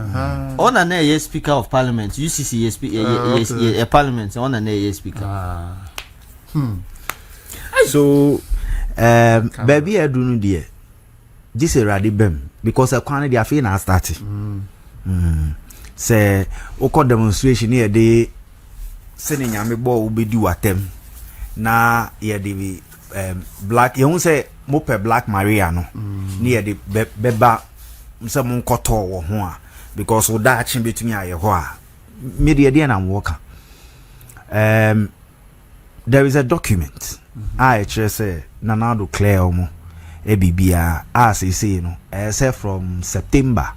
ona na ye speaker of parliament UCC ye parliament ona na ye speaker so baby edunu de this is ready bem because akwan dey afi na start say oko demonstration here dey sene nyame bo obedi watem na ye dey black you say mo pe Black Maria no ni ye dey beba mse mo nkoto wo ho a because oda achi betumi aye ho a media dey na worker there is a document I say Nanado clear omo ebibia as say no say from September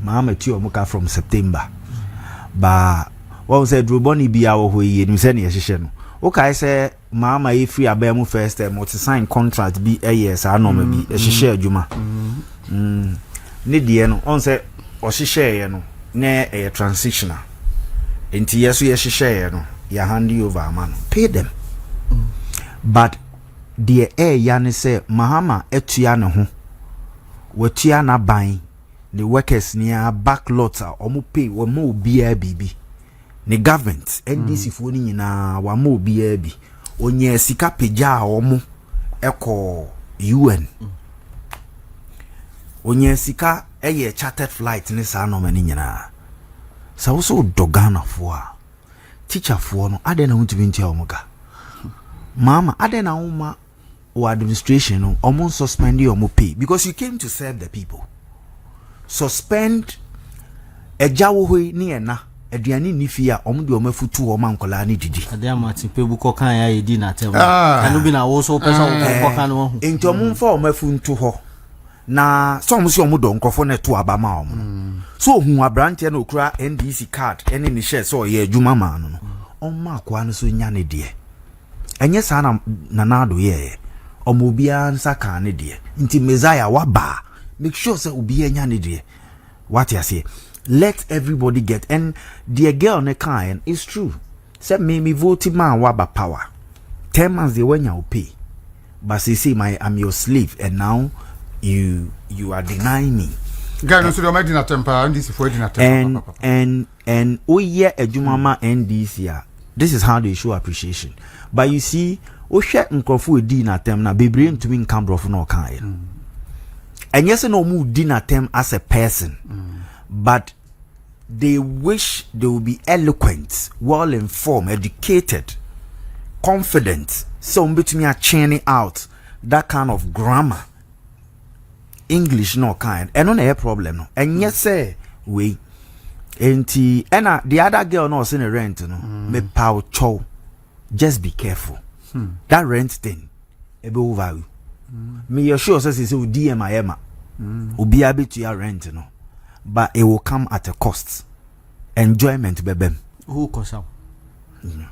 Mahama ti omuka from September ba what say droboni bia wo hoye ni say na yehye no okay say Mahama e free abemu first time to sign contract bi yes anoma bi yehye adwuma ne die no on say o hye ye no na e transitional enti yeso yehye ye no ya hand over man pay them but the yani say Mahama etua ne ho watua na ban the workers near backlot omo pay wo ma obia bibi ne government NDC fo ni nyina wa ma obia bi onye sika peja omo eko UN onye sika eye chartered flight ne sa no mani nyina sa wo so dogana fo a teacher fo no ade na huntubinti omoga Mama ade na uma or administration no almost suspend your pay because you came to serve the people. Suspend a jawo ni na aduane ni fia omo de omafutu o mankola ni didi ade amati pebu ko kan ya edi na tem anu bi na wo so pesa wo ko kan wo hu enti omo fa omafuntu ho na some si omo do nkrofo na to abama omo so hu abrante na okura NDC card ene ni share so ye adwuma ma no omo akwa no so nya ne de enye sa na nado ye omo bia nsa ka ne de nti Messiah waba make sure say obi nya ne de what you say. Let everybody get, and the girl ne kind is true. Say me vote man waba power. 10 months they when you pay, but say I'm your slave, and now you are denying me. Girl, no so do dinner temper and this for dinner temper. And oh yeah, ejumama NDC ya. This is how they show appreciation. But you see, oh share nkrofu edi na tem na bebre ntumi nkambro no kind. And yes, no move dinner tem as a person. But they wish they will be eloquent, well informed, educated, confident. So between me churning out that kind of grammar, English no kind, and on a problem no. And yes, say we, and the other girl no in a rent no, me pow chow. Just be careful. That rent thing, a bit overvalue. Me assure says it's DM I am. Ubi abi to your rent no. But it will come at a cost. Enjoyment bebem. Who cost out?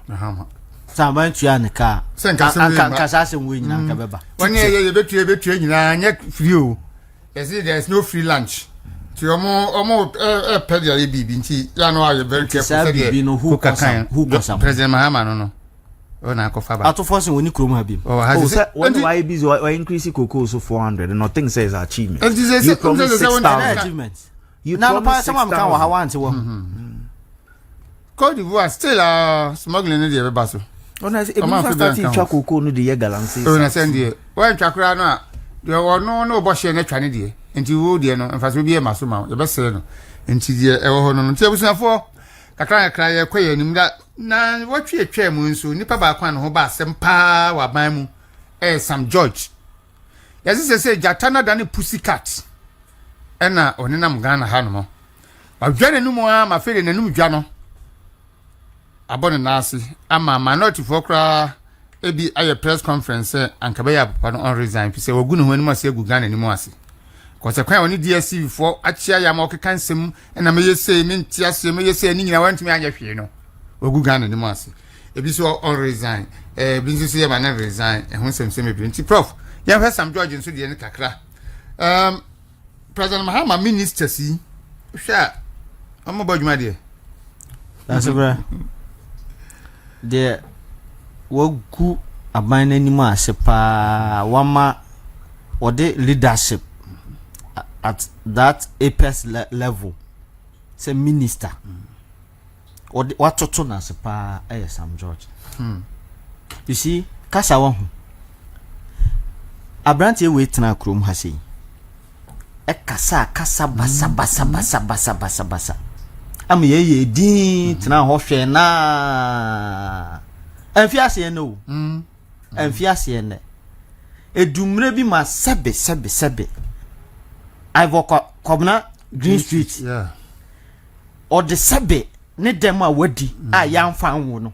Mahama. Somebody to your car. Send us win na beba. 1 year you bet you na free. There's no free lunch. To your more pedal bibi nti ya no are very careful. Say no who cost out? President Mahama no. Oh na ko faba. Ato force woni krom ha bi. Oh say when why busy why increase cocoa so 400 and nothing says achievement. You promise 6,000 achievements. You now no some am kan wa want wo. Cote d'Ivoire still smuggling the Basaa. Oh na say e be start twa cocoa no de ye galancy. Oh na send there. When twakra no a de no bo hye na twa ne de. Enti wo de no mfa so bi e maso ma. Ye be sere no. Enti de e wo ho no. Enti abusuafo kakra ye kwaye nim da na watwe atwa mu nso nipa ba kwa no ho ba asem pa wa ban mu. Sam George. Yesi say jatana da ne pussycat. Ena onenam Ghana ha no mo. Ba dwane no mu a ma fere nanum dwa no. Abone nasi ama minority for kra ebi aye press conference anka ya papa no on resign fi say wogu no hanu ma se gu Ghana ni mu ase. Cause kwan oni DSC for achia ya ma okeka nsem na me yese me ntia se me yese ni nyina wantumi anya hwe no. Wogu Ghana ni mu ase. Ebi so on resign. Bi nso se ma na resign. Ehun nsem ebi nti prof. Ya hwe Sam George nso de ne kakra. President Mahama minister si hwa omo badwuma de. That's right. The wogu aban nanim ase pa wama or the leadership at that apex level say minister or what toto na se pa Sam George. You see kasa wo ho abrante we tena krom ha sei e kasa basa am ye din tena ho hwe na enfiase no enfiase ne edumre bi ma sebe Ivo Kobna Green Street yeah or the sebe ne dem a wadi a yamfa nwo no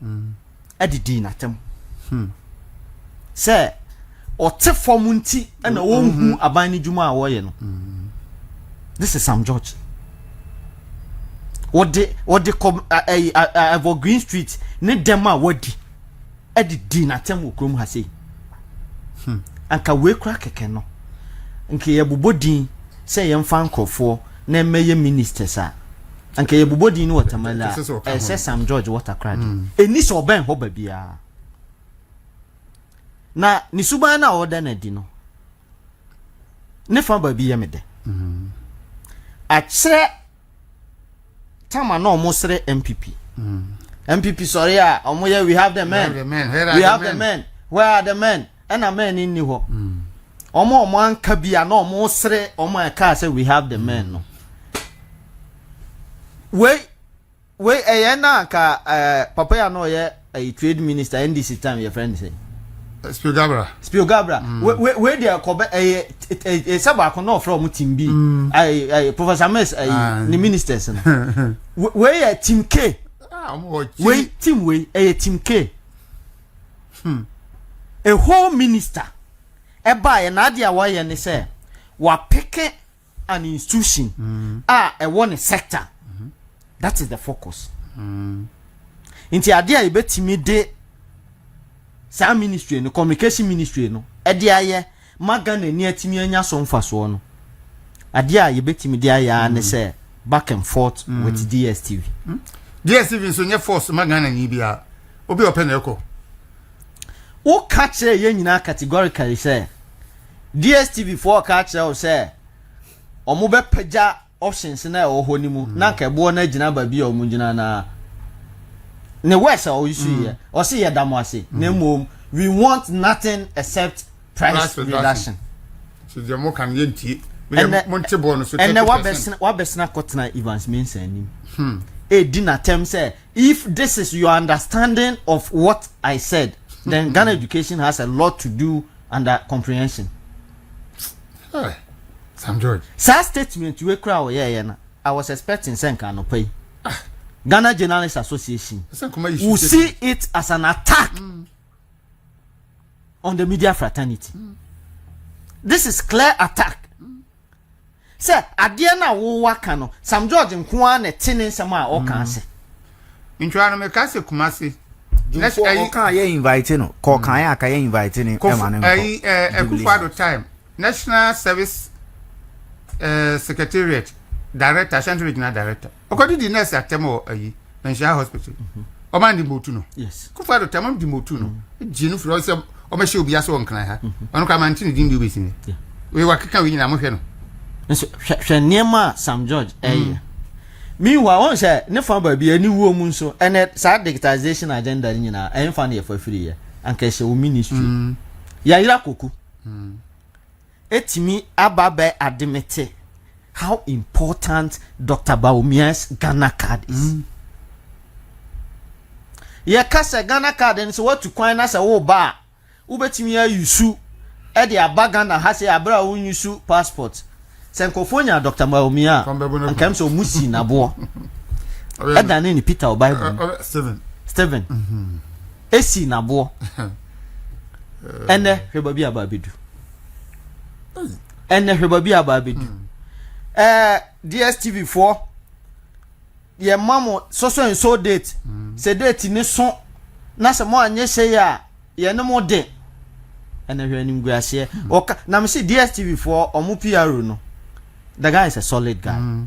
adidi natem say o te form nti na wo hu aban ni dwuma a wo ye no this is Sam George what the Ivo Green Street ne dem a wadi adidi natem wo krom ha sei anka we kra keke no nke ye bobodin say yem fan krofo na meye ministers a anka ye bobodin no watamala say Sam George watercrad eni so ben ho ba bia na ni suban na oda na di no ne fa ba bia me de a kire tama na omo sere MPP sorry a omo ye we have the men we have the men where are the men and a men in ho omo anka bia na omo sere omo aka say we have the men no we na ka papa ya no ye a trade minister NDC time your friend say Spiogabra we dey ko be saba ko no from team B Professor Mess the ministers no we team K we team K a whole minister e ba na dia wa ye ne say wa pick an institution e one sector that is the focus inti adia e betimi de sa ministry no communication ministry no e de aye magana ni atimi anya so mfaso no adia ye betimi de aye ne say back and forth with DSTV DSTV so nye force magana ni bia obi open eko o catch ye nyina categorically say DSTV for catch o say omo be pagya options na e ho ni mu na ka bo na gina ba bia omo gina na ne wesa o issue here o say ye damo ase na mom we want nothing except price reduction so the more can yenti we monte bono so and wa besna kotna Evans means anim a dinner term say if this is your understanding of what I said then Ghana education has a lot to do under comprehension. Sam George. Sa statement we kra o ye na. I was expecting senka no pay. Ghana Journalists Association. We see it as an attack on the media fraternity. This is clear attack. Say adie na wo waka no Sam George nko na tene nsem a o kan se. Ntwa no me ka se Kumasi. Let's invite no. Ko kan ya ka invite ni e ma ne Ekufado time. National Service Secretariat Director, Ashanti Regional Director. According to the nurse at Temo Menshia Hospital. Oman di motu no. Yes. Kufado Temo di motu no. Jinu fro se o me she obi aso on kan ha. Onu ka mantini di mbi obesi ni. We wa keka we nyina mo hwe no. Hwe niema Sam George meanwhile one say ne fa ba bia ni wo mu nso ene sa digitization agenda ni nyina en fa na ye fa free ye anka she wo ministry ya ira koku etimi ababe admit how important Dr. Bawumia's Ghana card is. Ye kasa Ghana card en so what to kwan na say wo ba wo betimi ya yusu e de abaga na ha say abra wo yusu passport Senkofonia Dr. Mahama ankam so musi na bo edane ni Peter Bible Steven esi na bo ene hwebabi ababedu DSTV 4 ye mamo so date se date ni so na se mo anye se ya ye ne mo de ene hwe ni nguase oka na me se DSTV 4 omu PRO no. The guy is a solid guy.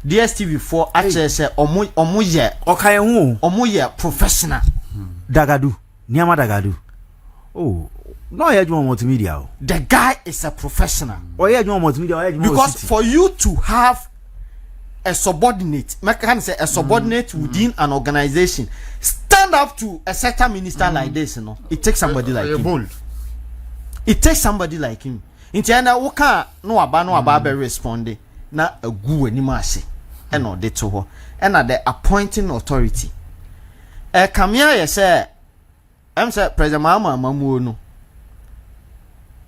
DSTV4 actually say omu ye okaye hu omu ye professional. Dagadu niama dagadu. Oh no ye adwuma multimedia o. The guy is a professional. Oh ye adwuma multimedia because for you to have a subordinate, make can say a subordinate within an organization stand up to a certain minister like this, you know, it takes somebody like him. It takes somebody like him. Intiana woka no aba be respond na agu anim ase e no de to ho e na the appointing authority kamia ye say am say President Mahama mamuo no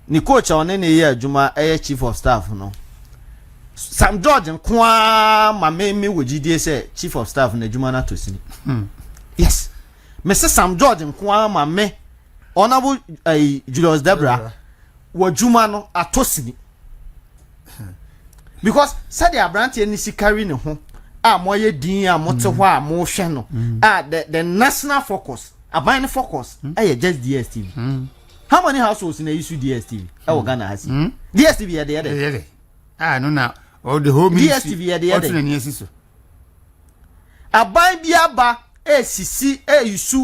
ni coach on ne ye adwuma chief of staff no Sam George nkoa ma me wogidie say chief of staff na adwuma na tosini yes me say Sam George nkoa ma me honorable Julius Debra wajuma no atosini because said the abranti ni sikari ne ho a moye din a mote ho a mo hwe no the national focus aban focus just DSTV how many households in use DSTV Ghana has DSTV ya de no na all the whole DSTV ya de aban bia ba sisi use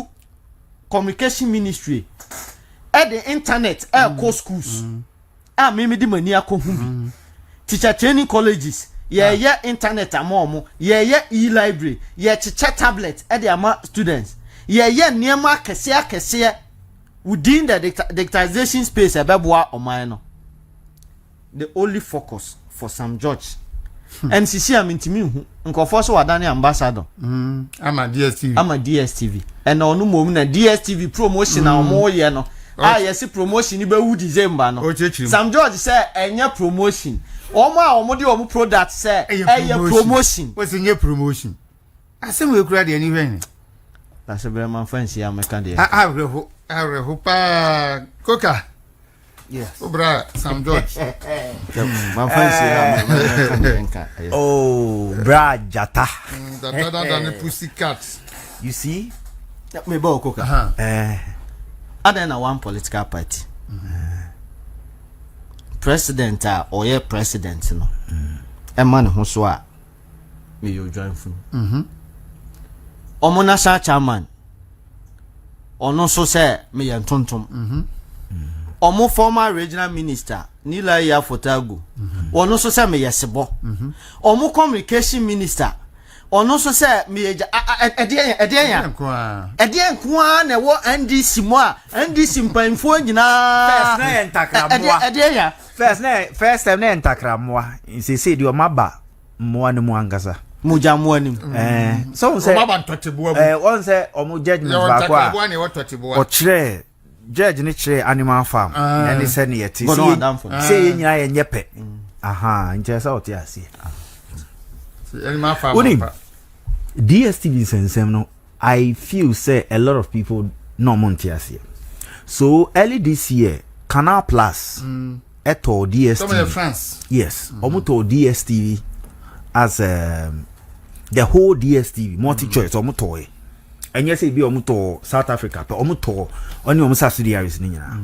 communication ministry at the internet co schools me di mani akohu teacher training colleges ye internet amomo ye e-library ye teacher tablet at the ama students ye niema kese within the digitization space ebeboa oman no the only focus for Sam George and sisi amintimi hu nkofo so wadane ambassador ama DSTV and onu mom na DSTV promotion na omo ye no yes promotion ni be wu December no Ochechim Sam George say enya promotion omo de omo product say promotion what's in your promotion asem we kura de ni hwen that's a very man fancy American there I pa Coca yes obra Sam George man fancy oh bra jata that pussycat you see me bo Coca other than one political party president or your president no e man ho so a me you join fun omo national chairman ono so say me yan tontom omo former regional minister Nila ya Fotago ono so say me yesebo omo communication minister ono so say me edian kwa na wo NDC mo a NDC mpanfo nyina first time na entakra mo say di o maba mo anu mo angasa muja mo anim so say maba ntotebo on say omo judgment ba kwa o kire judge ni kire animal farm na ni say ne yeti say nyina ye nyepe aha nche say o ti ase animal farm DSTV sensem no I feel say a lot of people no montias. So early this year Canal Plus eto DSTV some of France yes omuto DSTV as the whole DSTV multi choice omuto and yes be omuto South Africa but omuto oni omu subsidiaries ni nyina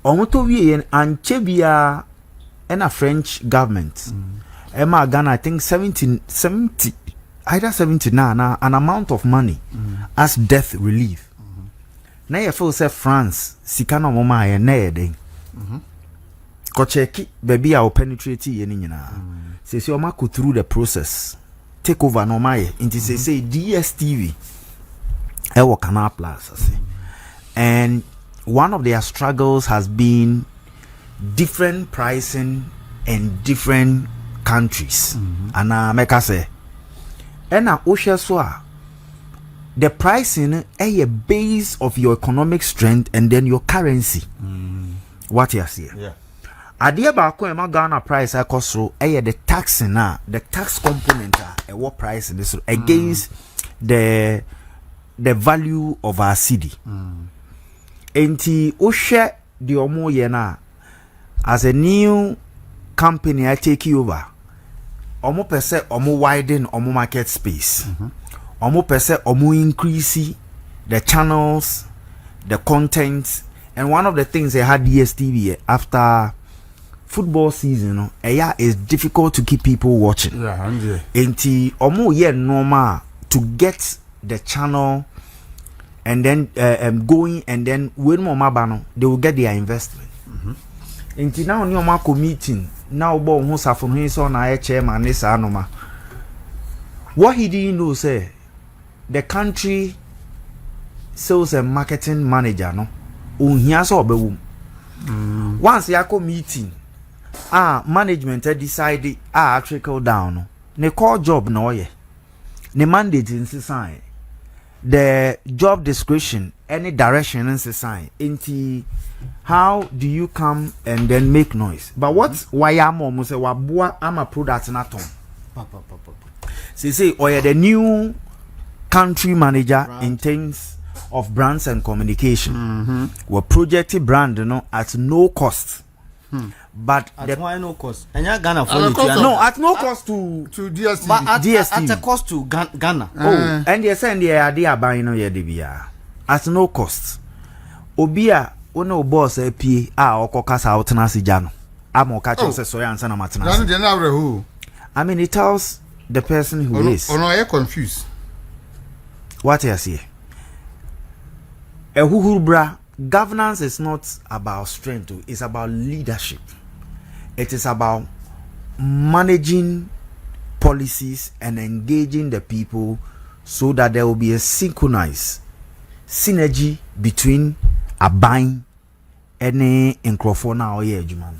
omuto wie anche bia na French government Emma Ghana I think 70 either 79 an amount of money as death relief. Na ye feel say France sika no mama ye na ye den. Ko check baby a penetrate ye ni nyina. Say o ma go through the process. Take over no ma ye. Inti say DSTV e wo Canal Plus say. And one of their struggles has been different pricing in different countries. And make us say and now the pricing a base of your economic strength and then your currency. What you see? Yeah. Idea about Ghana price I cost through the tax the tax component what price this against the value of our city. Enti Osha the omo yena as a new company I take you over. Omo pese omo widen omo market space. Omo pese omo increase the channels, the content, and one of the things they had DSTV after football season, is difficult to keep people watching. Yeah, Enti omo ye normal to get the channel and then going and then when more mabano they will get their investment. Enti now ni omo meeting. Now bo hu safo hu so na chairman ni sa anoma what he didn't know say the country sales and marketing manager no ohia so obewu once ya ko meeting management decide trickle down no ne call job no ye ne mandate in sign the job description any direction in sign into how do you come and then make noise but what why am I say wabua am a product na ton say the new country manager in terms of brands and communication we project brand at no cost but at why no cost and ya Ghana for no at no cost to DSTV but DSTV at a cost to Ghana and they send the idea buying no ye debia at no cost obia ono boss apie okokasa outna sijano amo ka che so ya ansa na matna I mean it tells the person who is you confused what you see ehurubra governance is not about strength, it's about leadership. It is about managing policies and engaging the people so that there will be a synchronized synergy between a buying and a microphone or yejuman.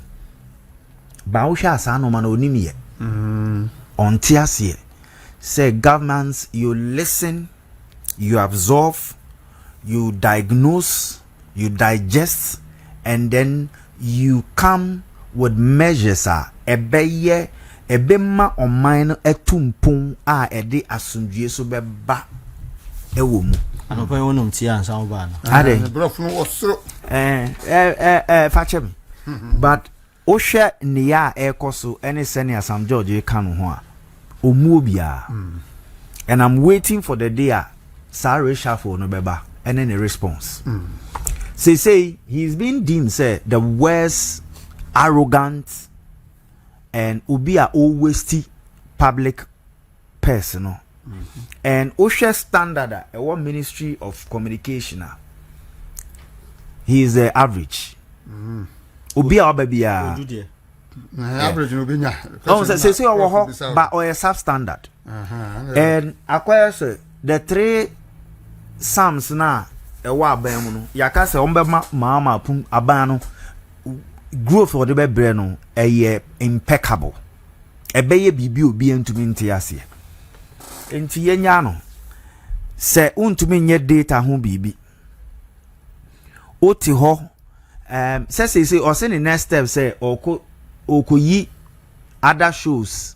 Bausha sano man onimiye. On tiasie. Say governments, you listen, you absorb, you diagnose, you digest, and then you come with measures ebema on mine etumpung ede asundue so beba ewo mu anopa wonum ti ansa oba na ade brofo no osoro fachem but ohwe ne ya ekoso ene senior Sam George kan ho a omu obia and I'm waiting for the day Sarah Shafo no beba and then a response say he's been deemed say the worst arrogant and ubia always public person and OSHA standard one Ministry of Communication he is the average ubia obabia average no benya say but or a substandard and acquire the three psalms na ewa aban no yaka se ombema Mahama pum aban no growth for the bebre no impeccable ebeye bibi obi entumi ntiase enti yenya no se untumi nye data ho bibi oti ho say or say the next step say okoyi other shows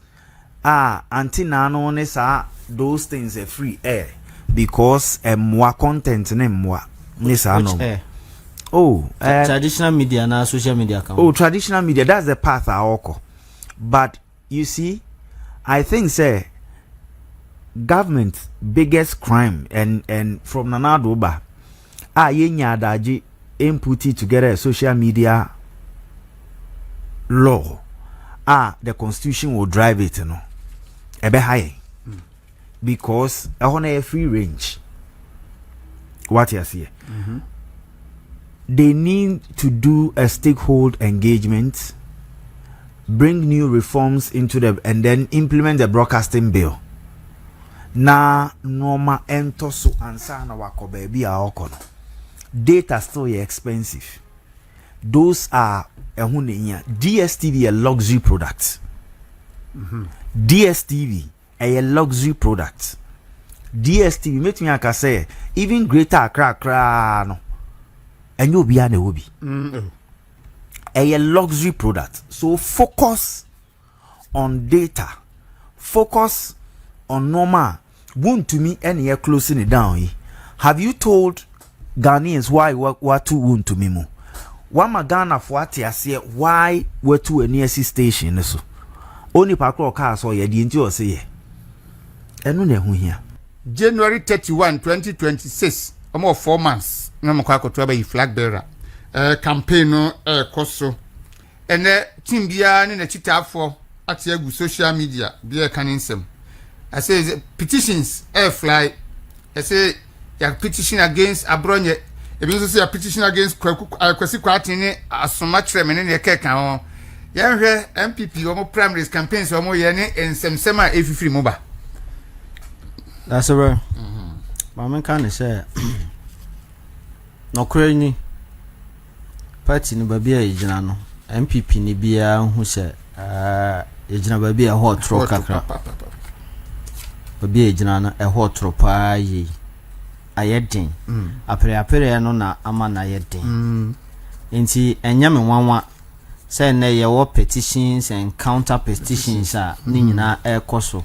antina no ne sa those things are free air because more content ne more ne sa no traditional media na social media account. Traditional media, that's the path I walk. But you see, I think say government biggest crime and from Nanadoba yenya daji input it together social media law the constitution will drive it ebe high because a free range what you see they need to do a stakeholder engagement, bring new reforms into them, and then implement the broadcasting bill. Na norma ento so ansa na wako baby aokono. Data still expensive. Those are DSTV a luxury product. DSTV a luxury product. DSTV make me aka say even Greater Accra no. And you'll be an obi a luxury product. So focus on data, focus on normal. Won't to me any year closing it down. Have you told Ghanaians why what to wound to me mo? One Ghana for what I say why we're to a near station so only park cars or ye didn't you say and no here January 31 2026 almost 4 months na mkwako tuaba yi flag bearer campaign no koso ene team bia ne na chitafo ate agu social media bia kaninsem I say petitions fly I say ya petition against abronye ebi nso say petition against kwasi kwati ne asoma treme ne keka ho ya hwe MPP omo primaries campaigns omo ye ne ensemsem a efifiri mo ba that's right mama kan say no krani party ni babia yigina no MPP ni bia hu se yigina babia hot rock kakra babia yigina no hot rock pa yi ayedin apere no na ama na ayedin enti enyame nwanwa say na ye wo petitions and counter petitions ni nyina ekoso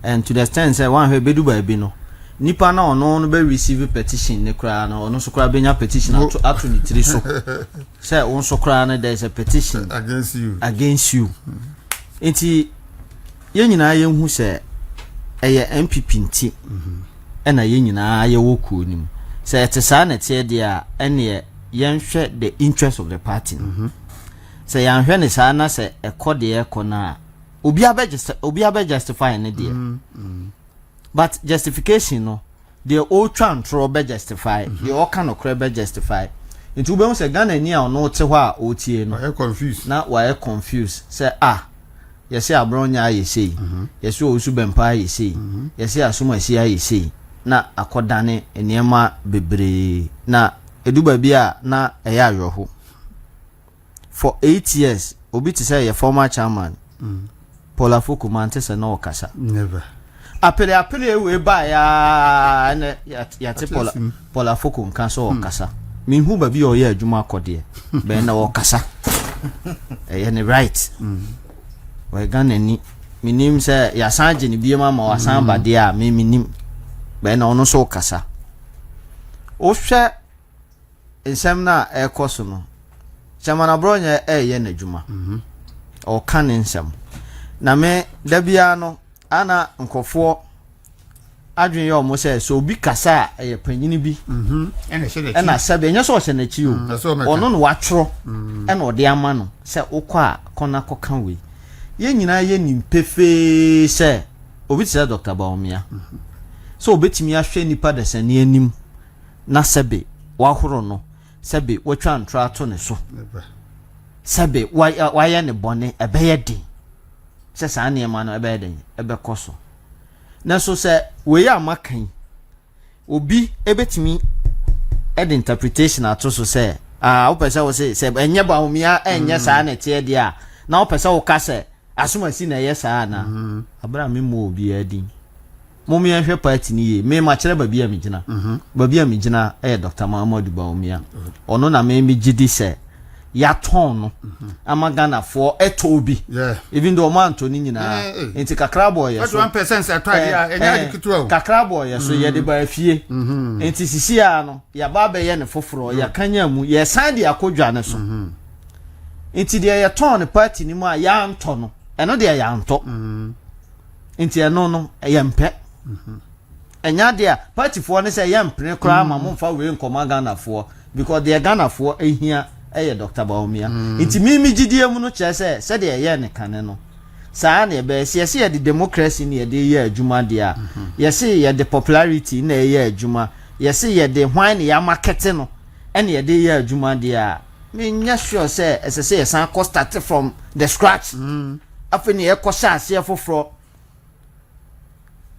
and to the extent say one he bedu ba bi no nipa na ono no be receive petition ne kra na ono so kra benya petition atu ni tiri so say on so kra na there is a petition against you enti ye nyina ye hu say eye MPP nti na ye nyina ye wo ku nim say etesa na tie dia ene ye nhwe the interest of the party say yan hwe ne sa na say ekode ekona obi abe justify ne dia but justification no the old tran tro be justify the all kind of crab be justify into be say Ghana ni a no te ho a otie no why confused say you say abronya aye say you say osu bempa aye say you say asoma si aye say na akodane eniema bebre na eduba bia na eya ayoho for 8 years obi to say your former chairman Paula Fuku mantese na okasa never apele we ba ya te Paula Fuku nkan so okasa me hu ba bi o ye adwuma akode be na wo kasa ne right we gan ani minim se ya sanje ni bia ma wasan bade a me minim be na ono so kasa o hwe ensem na ekoso no chamana bronya ye na adwuma o kan ensem na me da bia no ana nkofo adwen ye omo se so obi kasa ye panyini bi ena sebe nya so o se na chi o ono no watro ena ode ama no se ukọ a kona kokan we ye nyina ye nimpefe se obi tse Dr. Baumia so obetimi ahwe nipa de sane anim na sebe wahoro no sebe wotwa ntra to ne so sebe waya ne bone ebeye din se sa ne ma no ebeye din ebe koso na so se we ya makan obi ebetimi ed interpretation ato so se opesa wo se enye Baumia enye sa na tie dia na opesa wo ka se asuma si na yesa na abra me mo obi adin mo me hwe party ni ye me ma kire babia me gina babia me gina Dr. Mahama Baumia ono na me gidi se ya ton no amagana for etobi even though man to ni nyina enti kakra boy ye so 1% atwade a enya dikitwa kakra boy ye so ye de ba afie enti sisi a no ya ba be ye ne foforo ya kanya mu ye san de akodwa ne so enti de ye ton party ni mu a ya nto no eno de ya nto enti eno no ye mpe enya de a party fo ne se ye mpre kra ma mo mfa we nkoma Ghana fo because de Ghana fo ehia Dr. Baumia enti mimi gidie mu no kire se de ye ne kane no saa na be se ye de democracy ne ye de ye adwuma de a ye se ye de popularity na ye adwuma ye se ye de hwan ne ya market no ene ye de ye adwuma de a me nya sure se se ye san ko start from the scratch afeni ye ko sha ase foforo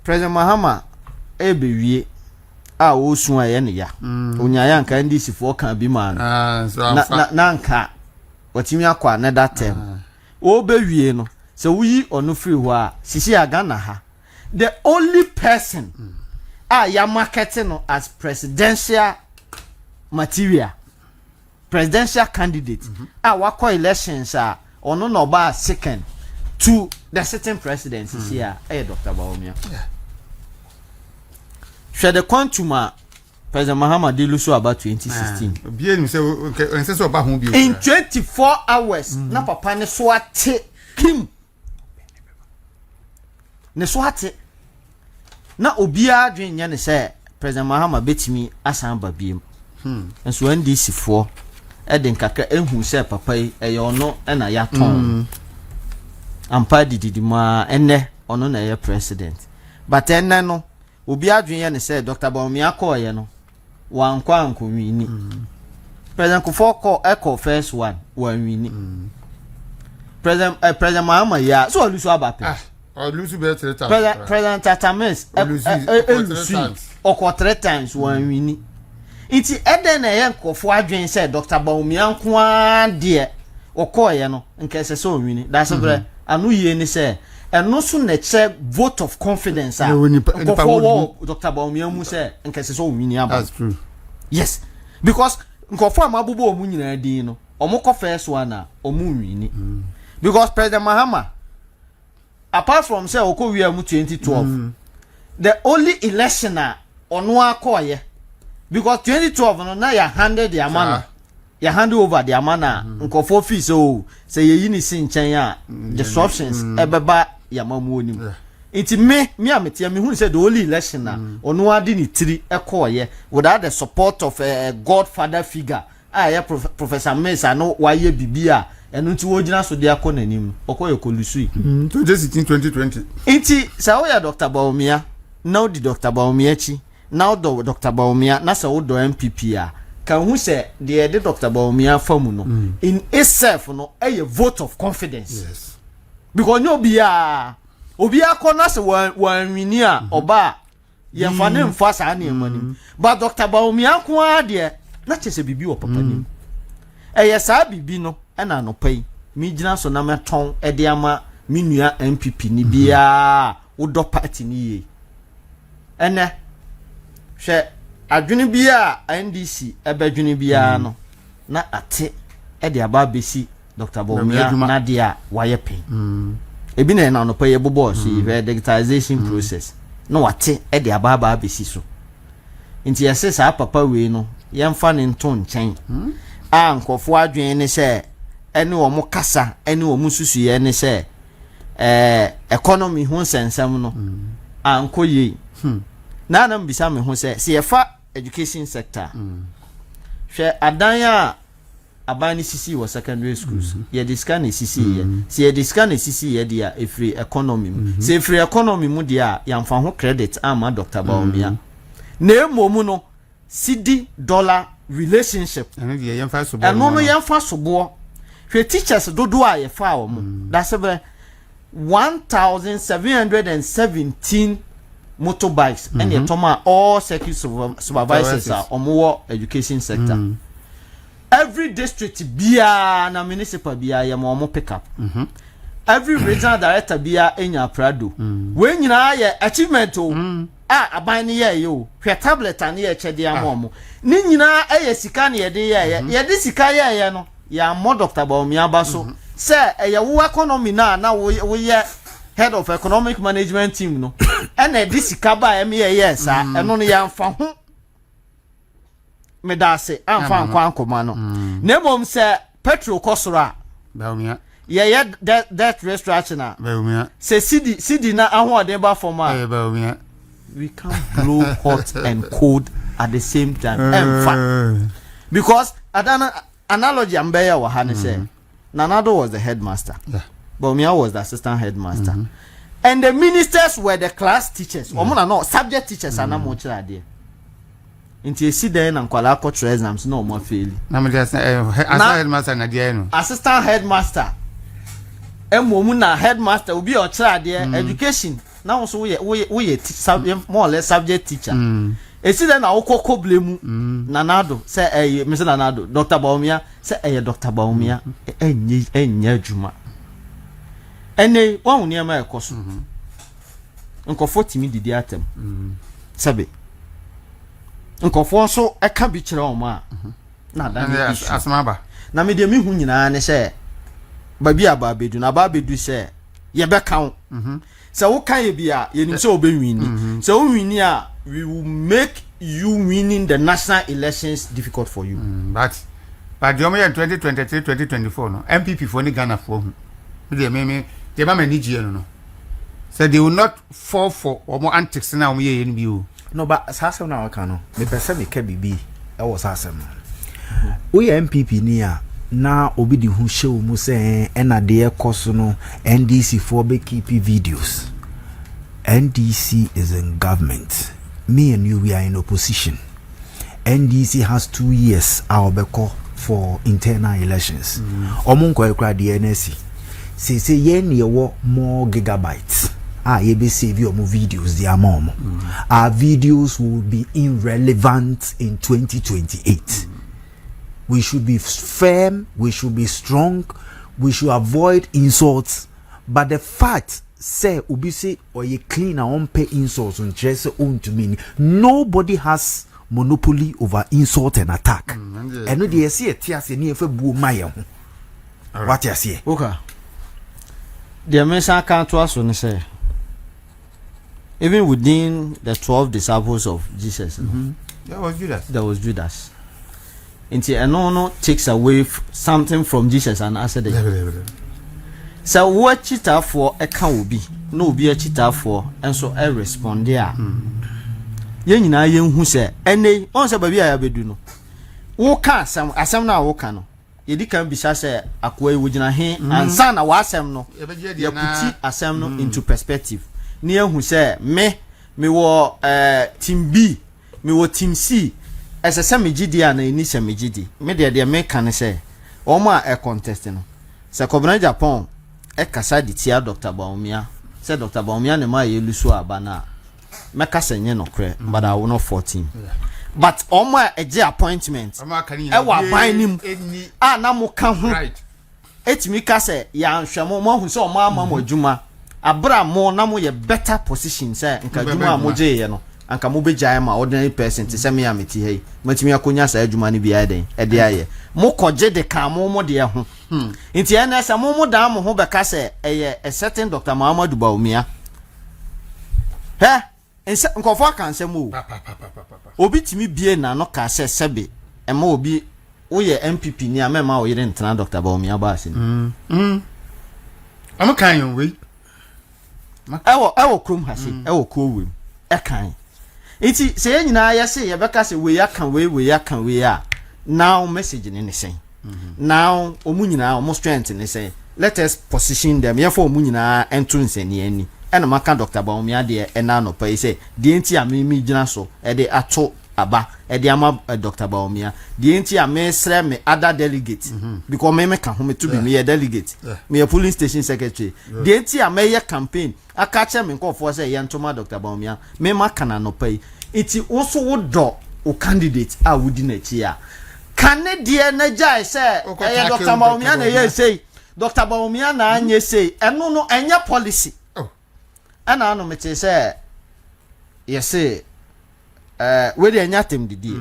President Mahama ebewie a osun aye ne ya onyaya nka ndi sifo kan bi ma na nka watimi akwa na that time o bewie no so wuyi onu free ho a sisi aga na ha the only person ya market no as presidential material presidential candidate wakọ elections ono no ba second to the sitting president here Dr. Baumia share the quantum President Mahama did lose about 2016 in 24 hours na papa ne so ate kim ne so ate na obia adwen nya ne se President Mahama betimi asan babiem enso NDC fo eden kakra ehu se papa yi ono na ya ton ampa dididima enne ono na ye president but enne no obi adwen ye ne se Dr. Baumia koye no wankwa ankwini President Kufoko echo first one wanwini President Mahama ya so olusu abape olusu be 3 times President Tatames olusu oko 3 times wanwini iti eden na ye nkofo adwen se Dr. Baumia nkwa de okoye no nkese so onwini that's very anu ye ni se eno so na che vote of confidence nkofo Dr. Baumia mu se nkese so onwini aba that's true yes because nkofo amabubo omu nyina din no omukọ first one na omu nwini because President Mahama apart from say okowie mu 2012 the only election ono akoye because 2012 no na ya handed the amana ya hand over the amana nkofo fi so say ye ni sin chen a disruptions ebeba ya mamu onim iti me ametia me hu say the only election ono ade ni tiri ekoye without the support of a godfather figure Professor Mesa no waye bibia enu nti wo gina so de akonanim okoye kolusui 2020 iti sa oya Dr. Baumia now the Dr. Baumia chi now the Dr. Baumia na sa wo do MPP kan hu say the Dr. Baumia famu no in itself no a vote of confidence yes because no obi akona se wanwini a oba ye fa ne mfa sa na emanim but Dr. Baumia ko ade na chese bibi wo papa nim eye sa bibi no na no pai mi gina so na meton e de ama minua MPP ni bia wo do party ni ye ene hwe adwene bia NDC ebadwene bia no na ate e de aba besi Dr. Bawumia na dia waye pen ebi na no pay bobo so digitization process no wate e de aba besi so nti yese sa papa we no yemfa ne nto nchen a nkofo adwen ne se ene wo mo kasa ene wo mo susu ye ne se economy ho sensem no ankoye na na mbisa me ho se yefa education sector hwe adan a abani sisi wo secondary schools ye discan ne sisi ye se ye discan ne sisi ye dia efri economy mu se efri economy mu dia yamfa ho credit ama Dr. Bawumia na emomu no cedi dollar relationship eno ye yemfa sobo eno no yemfa sobo hwe teachers dodo a ye fa wo mu that's about 1717 motorbikes and ye toma all circuit supervisors are omo education sector every district bia na municipal bia ye mo pick up every regional director bia enya prado we nyina ye achievement o aban ne ye yo hwe tablet an ye chede amomo ni nyina eye sika ne ye de ye de sika ye no ya mo Dr. Bawumia baso say eye wo economy na wo ye head of economic management team no ena de sika ba em ye yes eno no ya mfa ho medase amfa nkwa ankoma no na mom say petrol kosora Bawumia ye that restructure na Bawumia say cd na ahode ba form a Bawumia we can blow hot and cold at the same time because adana analogy ambeya wa hane say Nanado was the headmaster Bawumia was the assistant headmaster and the ministers were the class teachers omo no subject teachers ana mo kira de nti esi den na nkwala akotro exams na omo fail na me just assistant headmaster na de no assistant headmaster emomu na headmaster obi o kira de education na wo so we more or less subject teacher esi den na okoko blemu Nanado say Mr. Nanado Dr. Bawumia say Dr. Bawumia enye adwuma ene wa woni ama ekoso nkofo timi didi atem sabe nkofo so eka bi kire o ma na dan asmaba na me de mi hu nyina ne se babi ababedu na ababedu se ye be kan se wo kan ye bia ye nim se obewini se wo wini a we will make you winning the national elections difficult for you but the omo 2023 2024 no MPP for ni Ghana for me they ma manage no so they will not fall for omo antics na omo ye bi o no ba sasem na waka no me pese me ka bibi e wo sasem wo ye MPP ni a na obi di hu hye mu se na de ekoso no NDC for be keep videos. NDC is in government, me and you we are in opposition. NDC has 2 years awobeko for internal elections omunko ekra de NSC say yen ye wo more gigabytes ye be save your videos the amount our videos will be irrelevant in 2028 we should be firm, we should be strong, we should avoid insults, but the fact say obi say or ye clean and pay insults on just own to mean nobody has monopoly over insult and attack. And no dey see etiase ni efe bu maye ho. What you say? Okay. The mention can't to us when say even within the 12 disciples of Jesus, there was Judas. Until no takes away something from Jesus and answer the. So what cheater for a can be no be a cheater for and so I respond there. Yen na yen hu se ene on se baby ayabedu no wo ka asem na wo ka no ye di kan bisa se akoa wugina he ansa na wa asem no ye puti asem no into perspective ni ehu se me wo team B me wo team C esese me gidi ana ni se me gidi me de me kan se o ma e contest no se kobna Japan e kasa di tia Dr. Bawumia se Dr. Bawumia ne ma ye lusu abana meka senye no kre but I will not 14 but oma eje appointment e wa ban nim na mo ka ho etimi ka se ya nhwemo mo hu se o ma adwuma abra mo na mo ye better position se nka adwuma mo je ye no anka mo begyae ma ordinary person te se me ameti hey matimi akonya sa adwuma ne bia den e de aye mo koje de ka mo de ho nti ene se mo da mo ho beka se eye a certain Dr. Mahama Dubaumia he ense nkofo aka nsem o obi timi bie na no ka se sebe e ma obi wo ye MPP ni amema wo yire ntena Dr. Baumia ba ase am kan yon we ewo krom ha se ewo ko wem e kan iti se ye nyina ya se ye beka se we ya kan we a now message ni sen now omu nyina omu strength ni sen let us position them ye for omu nyina ento nseni ani ena maka Dr. Baumia de ena no pa say de enti amemi gyina so e de ato aba e de ama Dr. Baumia de enti amesre me other delegate because me ka ho me to be me delegate me polling station secretary de enti ameye campaign aka che me nkofo say ye ntoma Dr. Baumia me maka na no pa iti also wodo o candidate a wudi na chi a kane de na jai say e Dr. Baumia na ye say Dr. Baumia na anye say eno no enye policy and I know me say yes we dey nyatem didi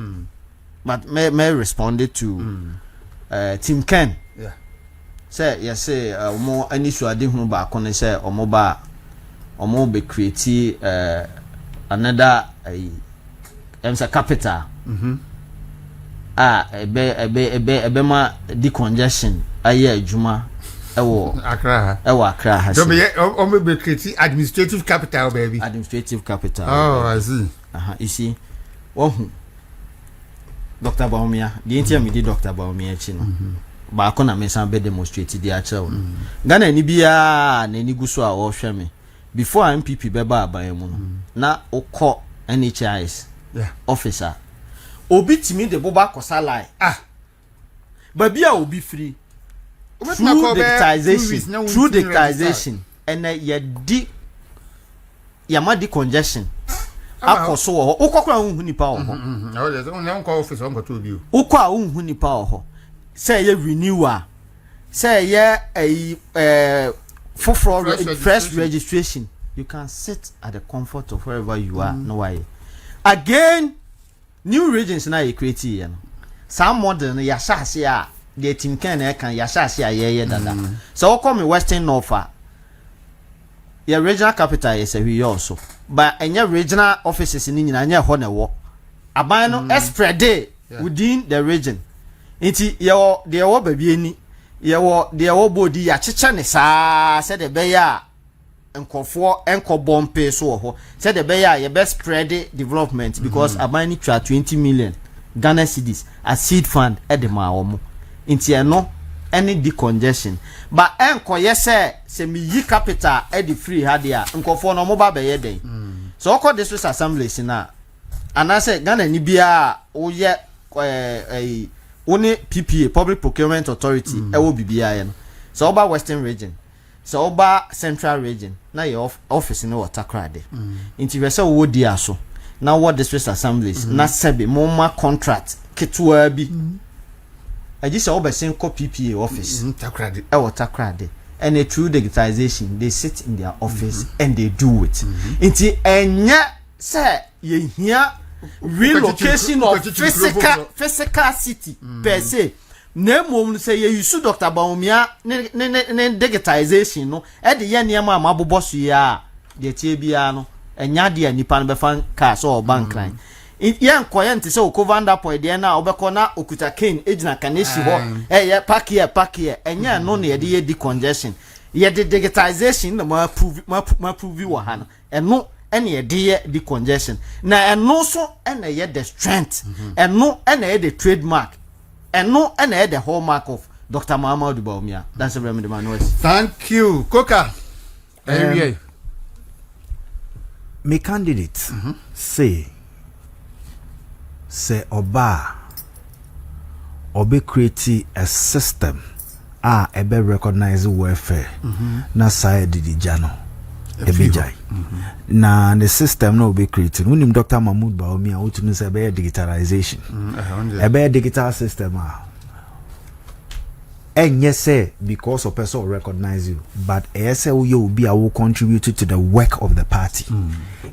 but may responded to Team Ken say yes omo ani so ade hu ba ko ne say omo be create another capital ebe ma decongestion aye adwuma ewo Accra ha so me be create administrative capital baby administrative capital I see you see wohu Dr. Baumia the enti me di Dr. Baumia chi no ba ko na me san be demonstrate di a chew no Ghana ni bia na ni guso a wo hwe me before MPP be ba aban mu no na okọ NHIS officer obi timi de boba kosalai ba bia obi free through digitization and yama di congestion akoso wo ukokora hu nipa wo office on go to you ukwa hu nipa wo say ye renewal say ye fresh registration you can sit at the comfort of wherever you are no why again new regions na you create here some modern ya shase a the Team Ken kan ya shase a ye dada so we come Western North your regional capital is a we also but any regional offices ni nyina nya ho na wo aban no spread within the region nti ye wo de wo babie ni ye wo de wo bodi ya cheche ne saa se de be ya nkofo enkobompe so ho se de be ya ye best spread development because aban ni twa 20 million Ghana cedis a seed fund e de ma wo mo nti eno any decongestion but enkoye se mi yi capital e de free ha dia nkofo no mo ba be ye den so okọ district assembly na anase Ghana ni bia wo ye oni PPA public procurement authority e wo bibia ye no so oba western region so oba central region na your office no watakra de nti we se wo di aso na what district assemblies na sebe mo contract ketwa bi aji se oba sen ko PPA office takrade e watakra and through digitization they sit in their office and they do it nti enya se ye hia relocation of physical city per se na mom say ye use Dr. Baumia ne digitization no e de ye niam amaboboso ya de tie bia no enya de nipa no be fan car so bank line ye nkoye nti se okovanda point de na obekọ na okuta cane ejina kaneshi ho ye park here enya no na ye de ye decongestion ye de digitization na ma prove wa ha no eno ene ye de decongestion na eno so ene ye the strength eno ene ye the trademark eno ene ye the hallmark of Dr. Mahama Dubaumia. That's the remedy man. Thank you Koka me candidate say oba obe create a system ebe recognize welfare na side di jano ebijai na the system no be created when Dr. Mahmoud Baumia utunu say be digitalization ebe digital system and yes say because of person will recognize you, but say you will be a will contribute to the work of the party.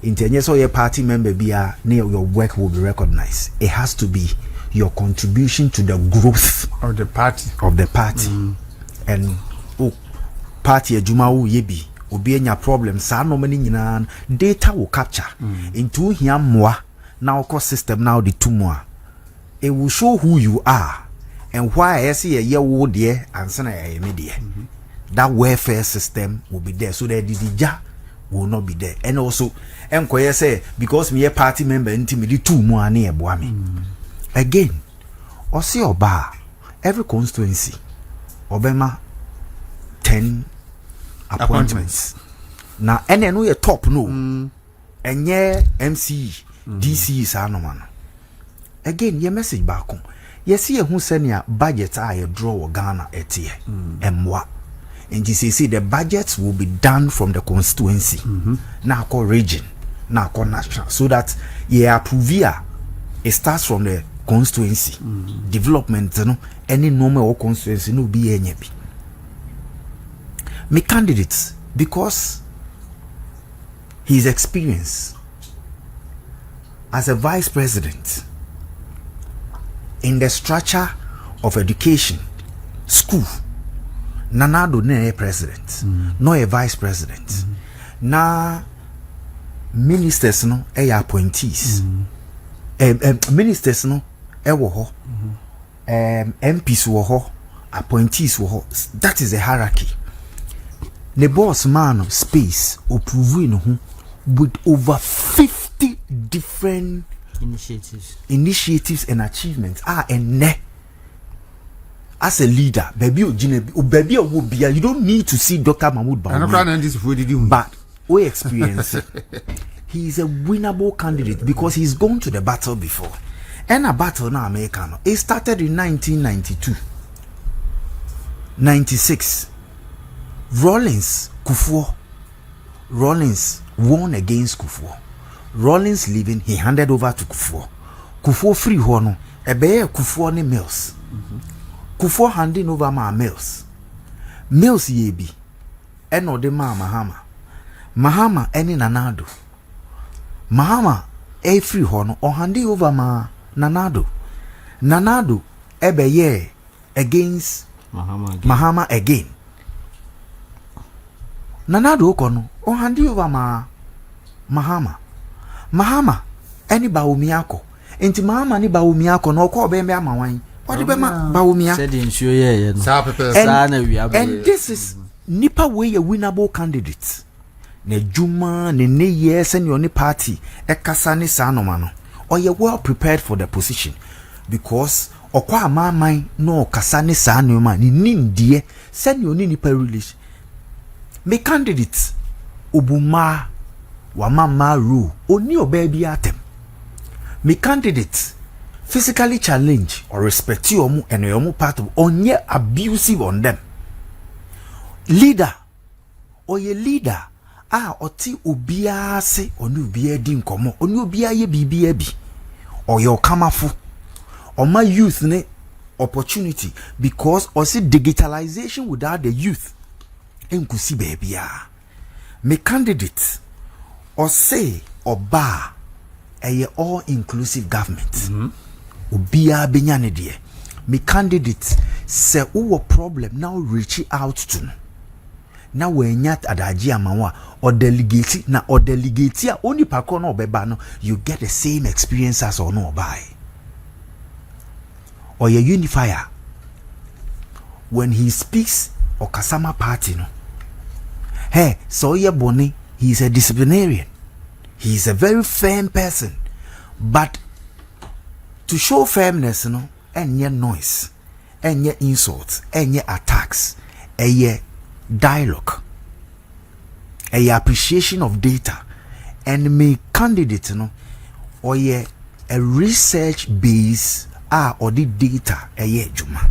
In yes your party member be a near your work will be recognized. It has to be your contribution to the growth of the party. And party adwuma wo ye bi obi anya problem saa no mani nyina data will capture into hia moa na oko system now the tumo it will show who you are and why I see a year wo there and sana ya me there. That welfare system will be there so that the dija will not be there. And also enkoye say because me a party member nti me di tumo ani eboa me again osi oba every constituency obema 10 appointments. Now, any no your top no, and yeah, MC, DC is anoman. Again, your message back on. You see who send your budget I draw Ghana etie and what. And you see the budgets will be done from the constituency. Now called region, now called national. So that yeah, Provia it starts from the constituency. Development, you know, any normal constituency no be any. Me candidates because his experience as a vice president in the structure of education school nanado ne president no a vice president na ministers no appointees ministers no wo ho MPs wo ho appointees wo ho. That is a hierarchy. The boss man space approving with over 50 different initiatives and achievements and as a leader baby you don't need to see Dr. Mahmoud Bawumia, but we experience it. He is a winnable candidate because he's gone to the battle before, and a battle now American it started in 1992 96. Rawlings won against Kufuor. Rawlings leaving, he handed over to Kufuor. Kufuor free hono ebeye Kufuor ni Mills. Kufuor handing over my Mills yebi eno de Mahama eni Nanado. Mahama free hono or handing over ma Nanado ebeye against Mahama again. Nanado kono o handi over Mahama any Bawumiako enti Mahama ni Bawumiako no ko be amawan what be Bawumia said in sure yeah and this is nipa way a winnable candidate ne juma ne yes and your party ekasa ni sa no ma or you well prepared for the position because okwa amaman no kasa ni sa no ma ni ndie send your nipa release. Me candidates Obuma Wamama Ru Oni Obebi Atem. Me candidates physically challenge or respect you and your part of onye abusive on them. Leader or ye leader oti ubia se onu ubia din komo onu ubia ye bibia bi or your kamafu or my youth ne opportunity because or see digitalization without the youth. Enkusi baby me candidate or say or bar a all inclusive government ubia benyane de me candidate say who problem now reach out to now we nyat adaji amawa or delegate na or delegate ya only pakọ na obeba no you get the same experience as or no buy or your unifier when he speaks or Kasama party no. Hey, so ye Bonnie, he is a disciplinarian. He is a very firm person. But to show firmness, no, and ye noise, and ye insults, and ye attacks, and ye dialogue, and ye appreciation of data, and me candidate, no, or ye a research base or the data, and ye juma.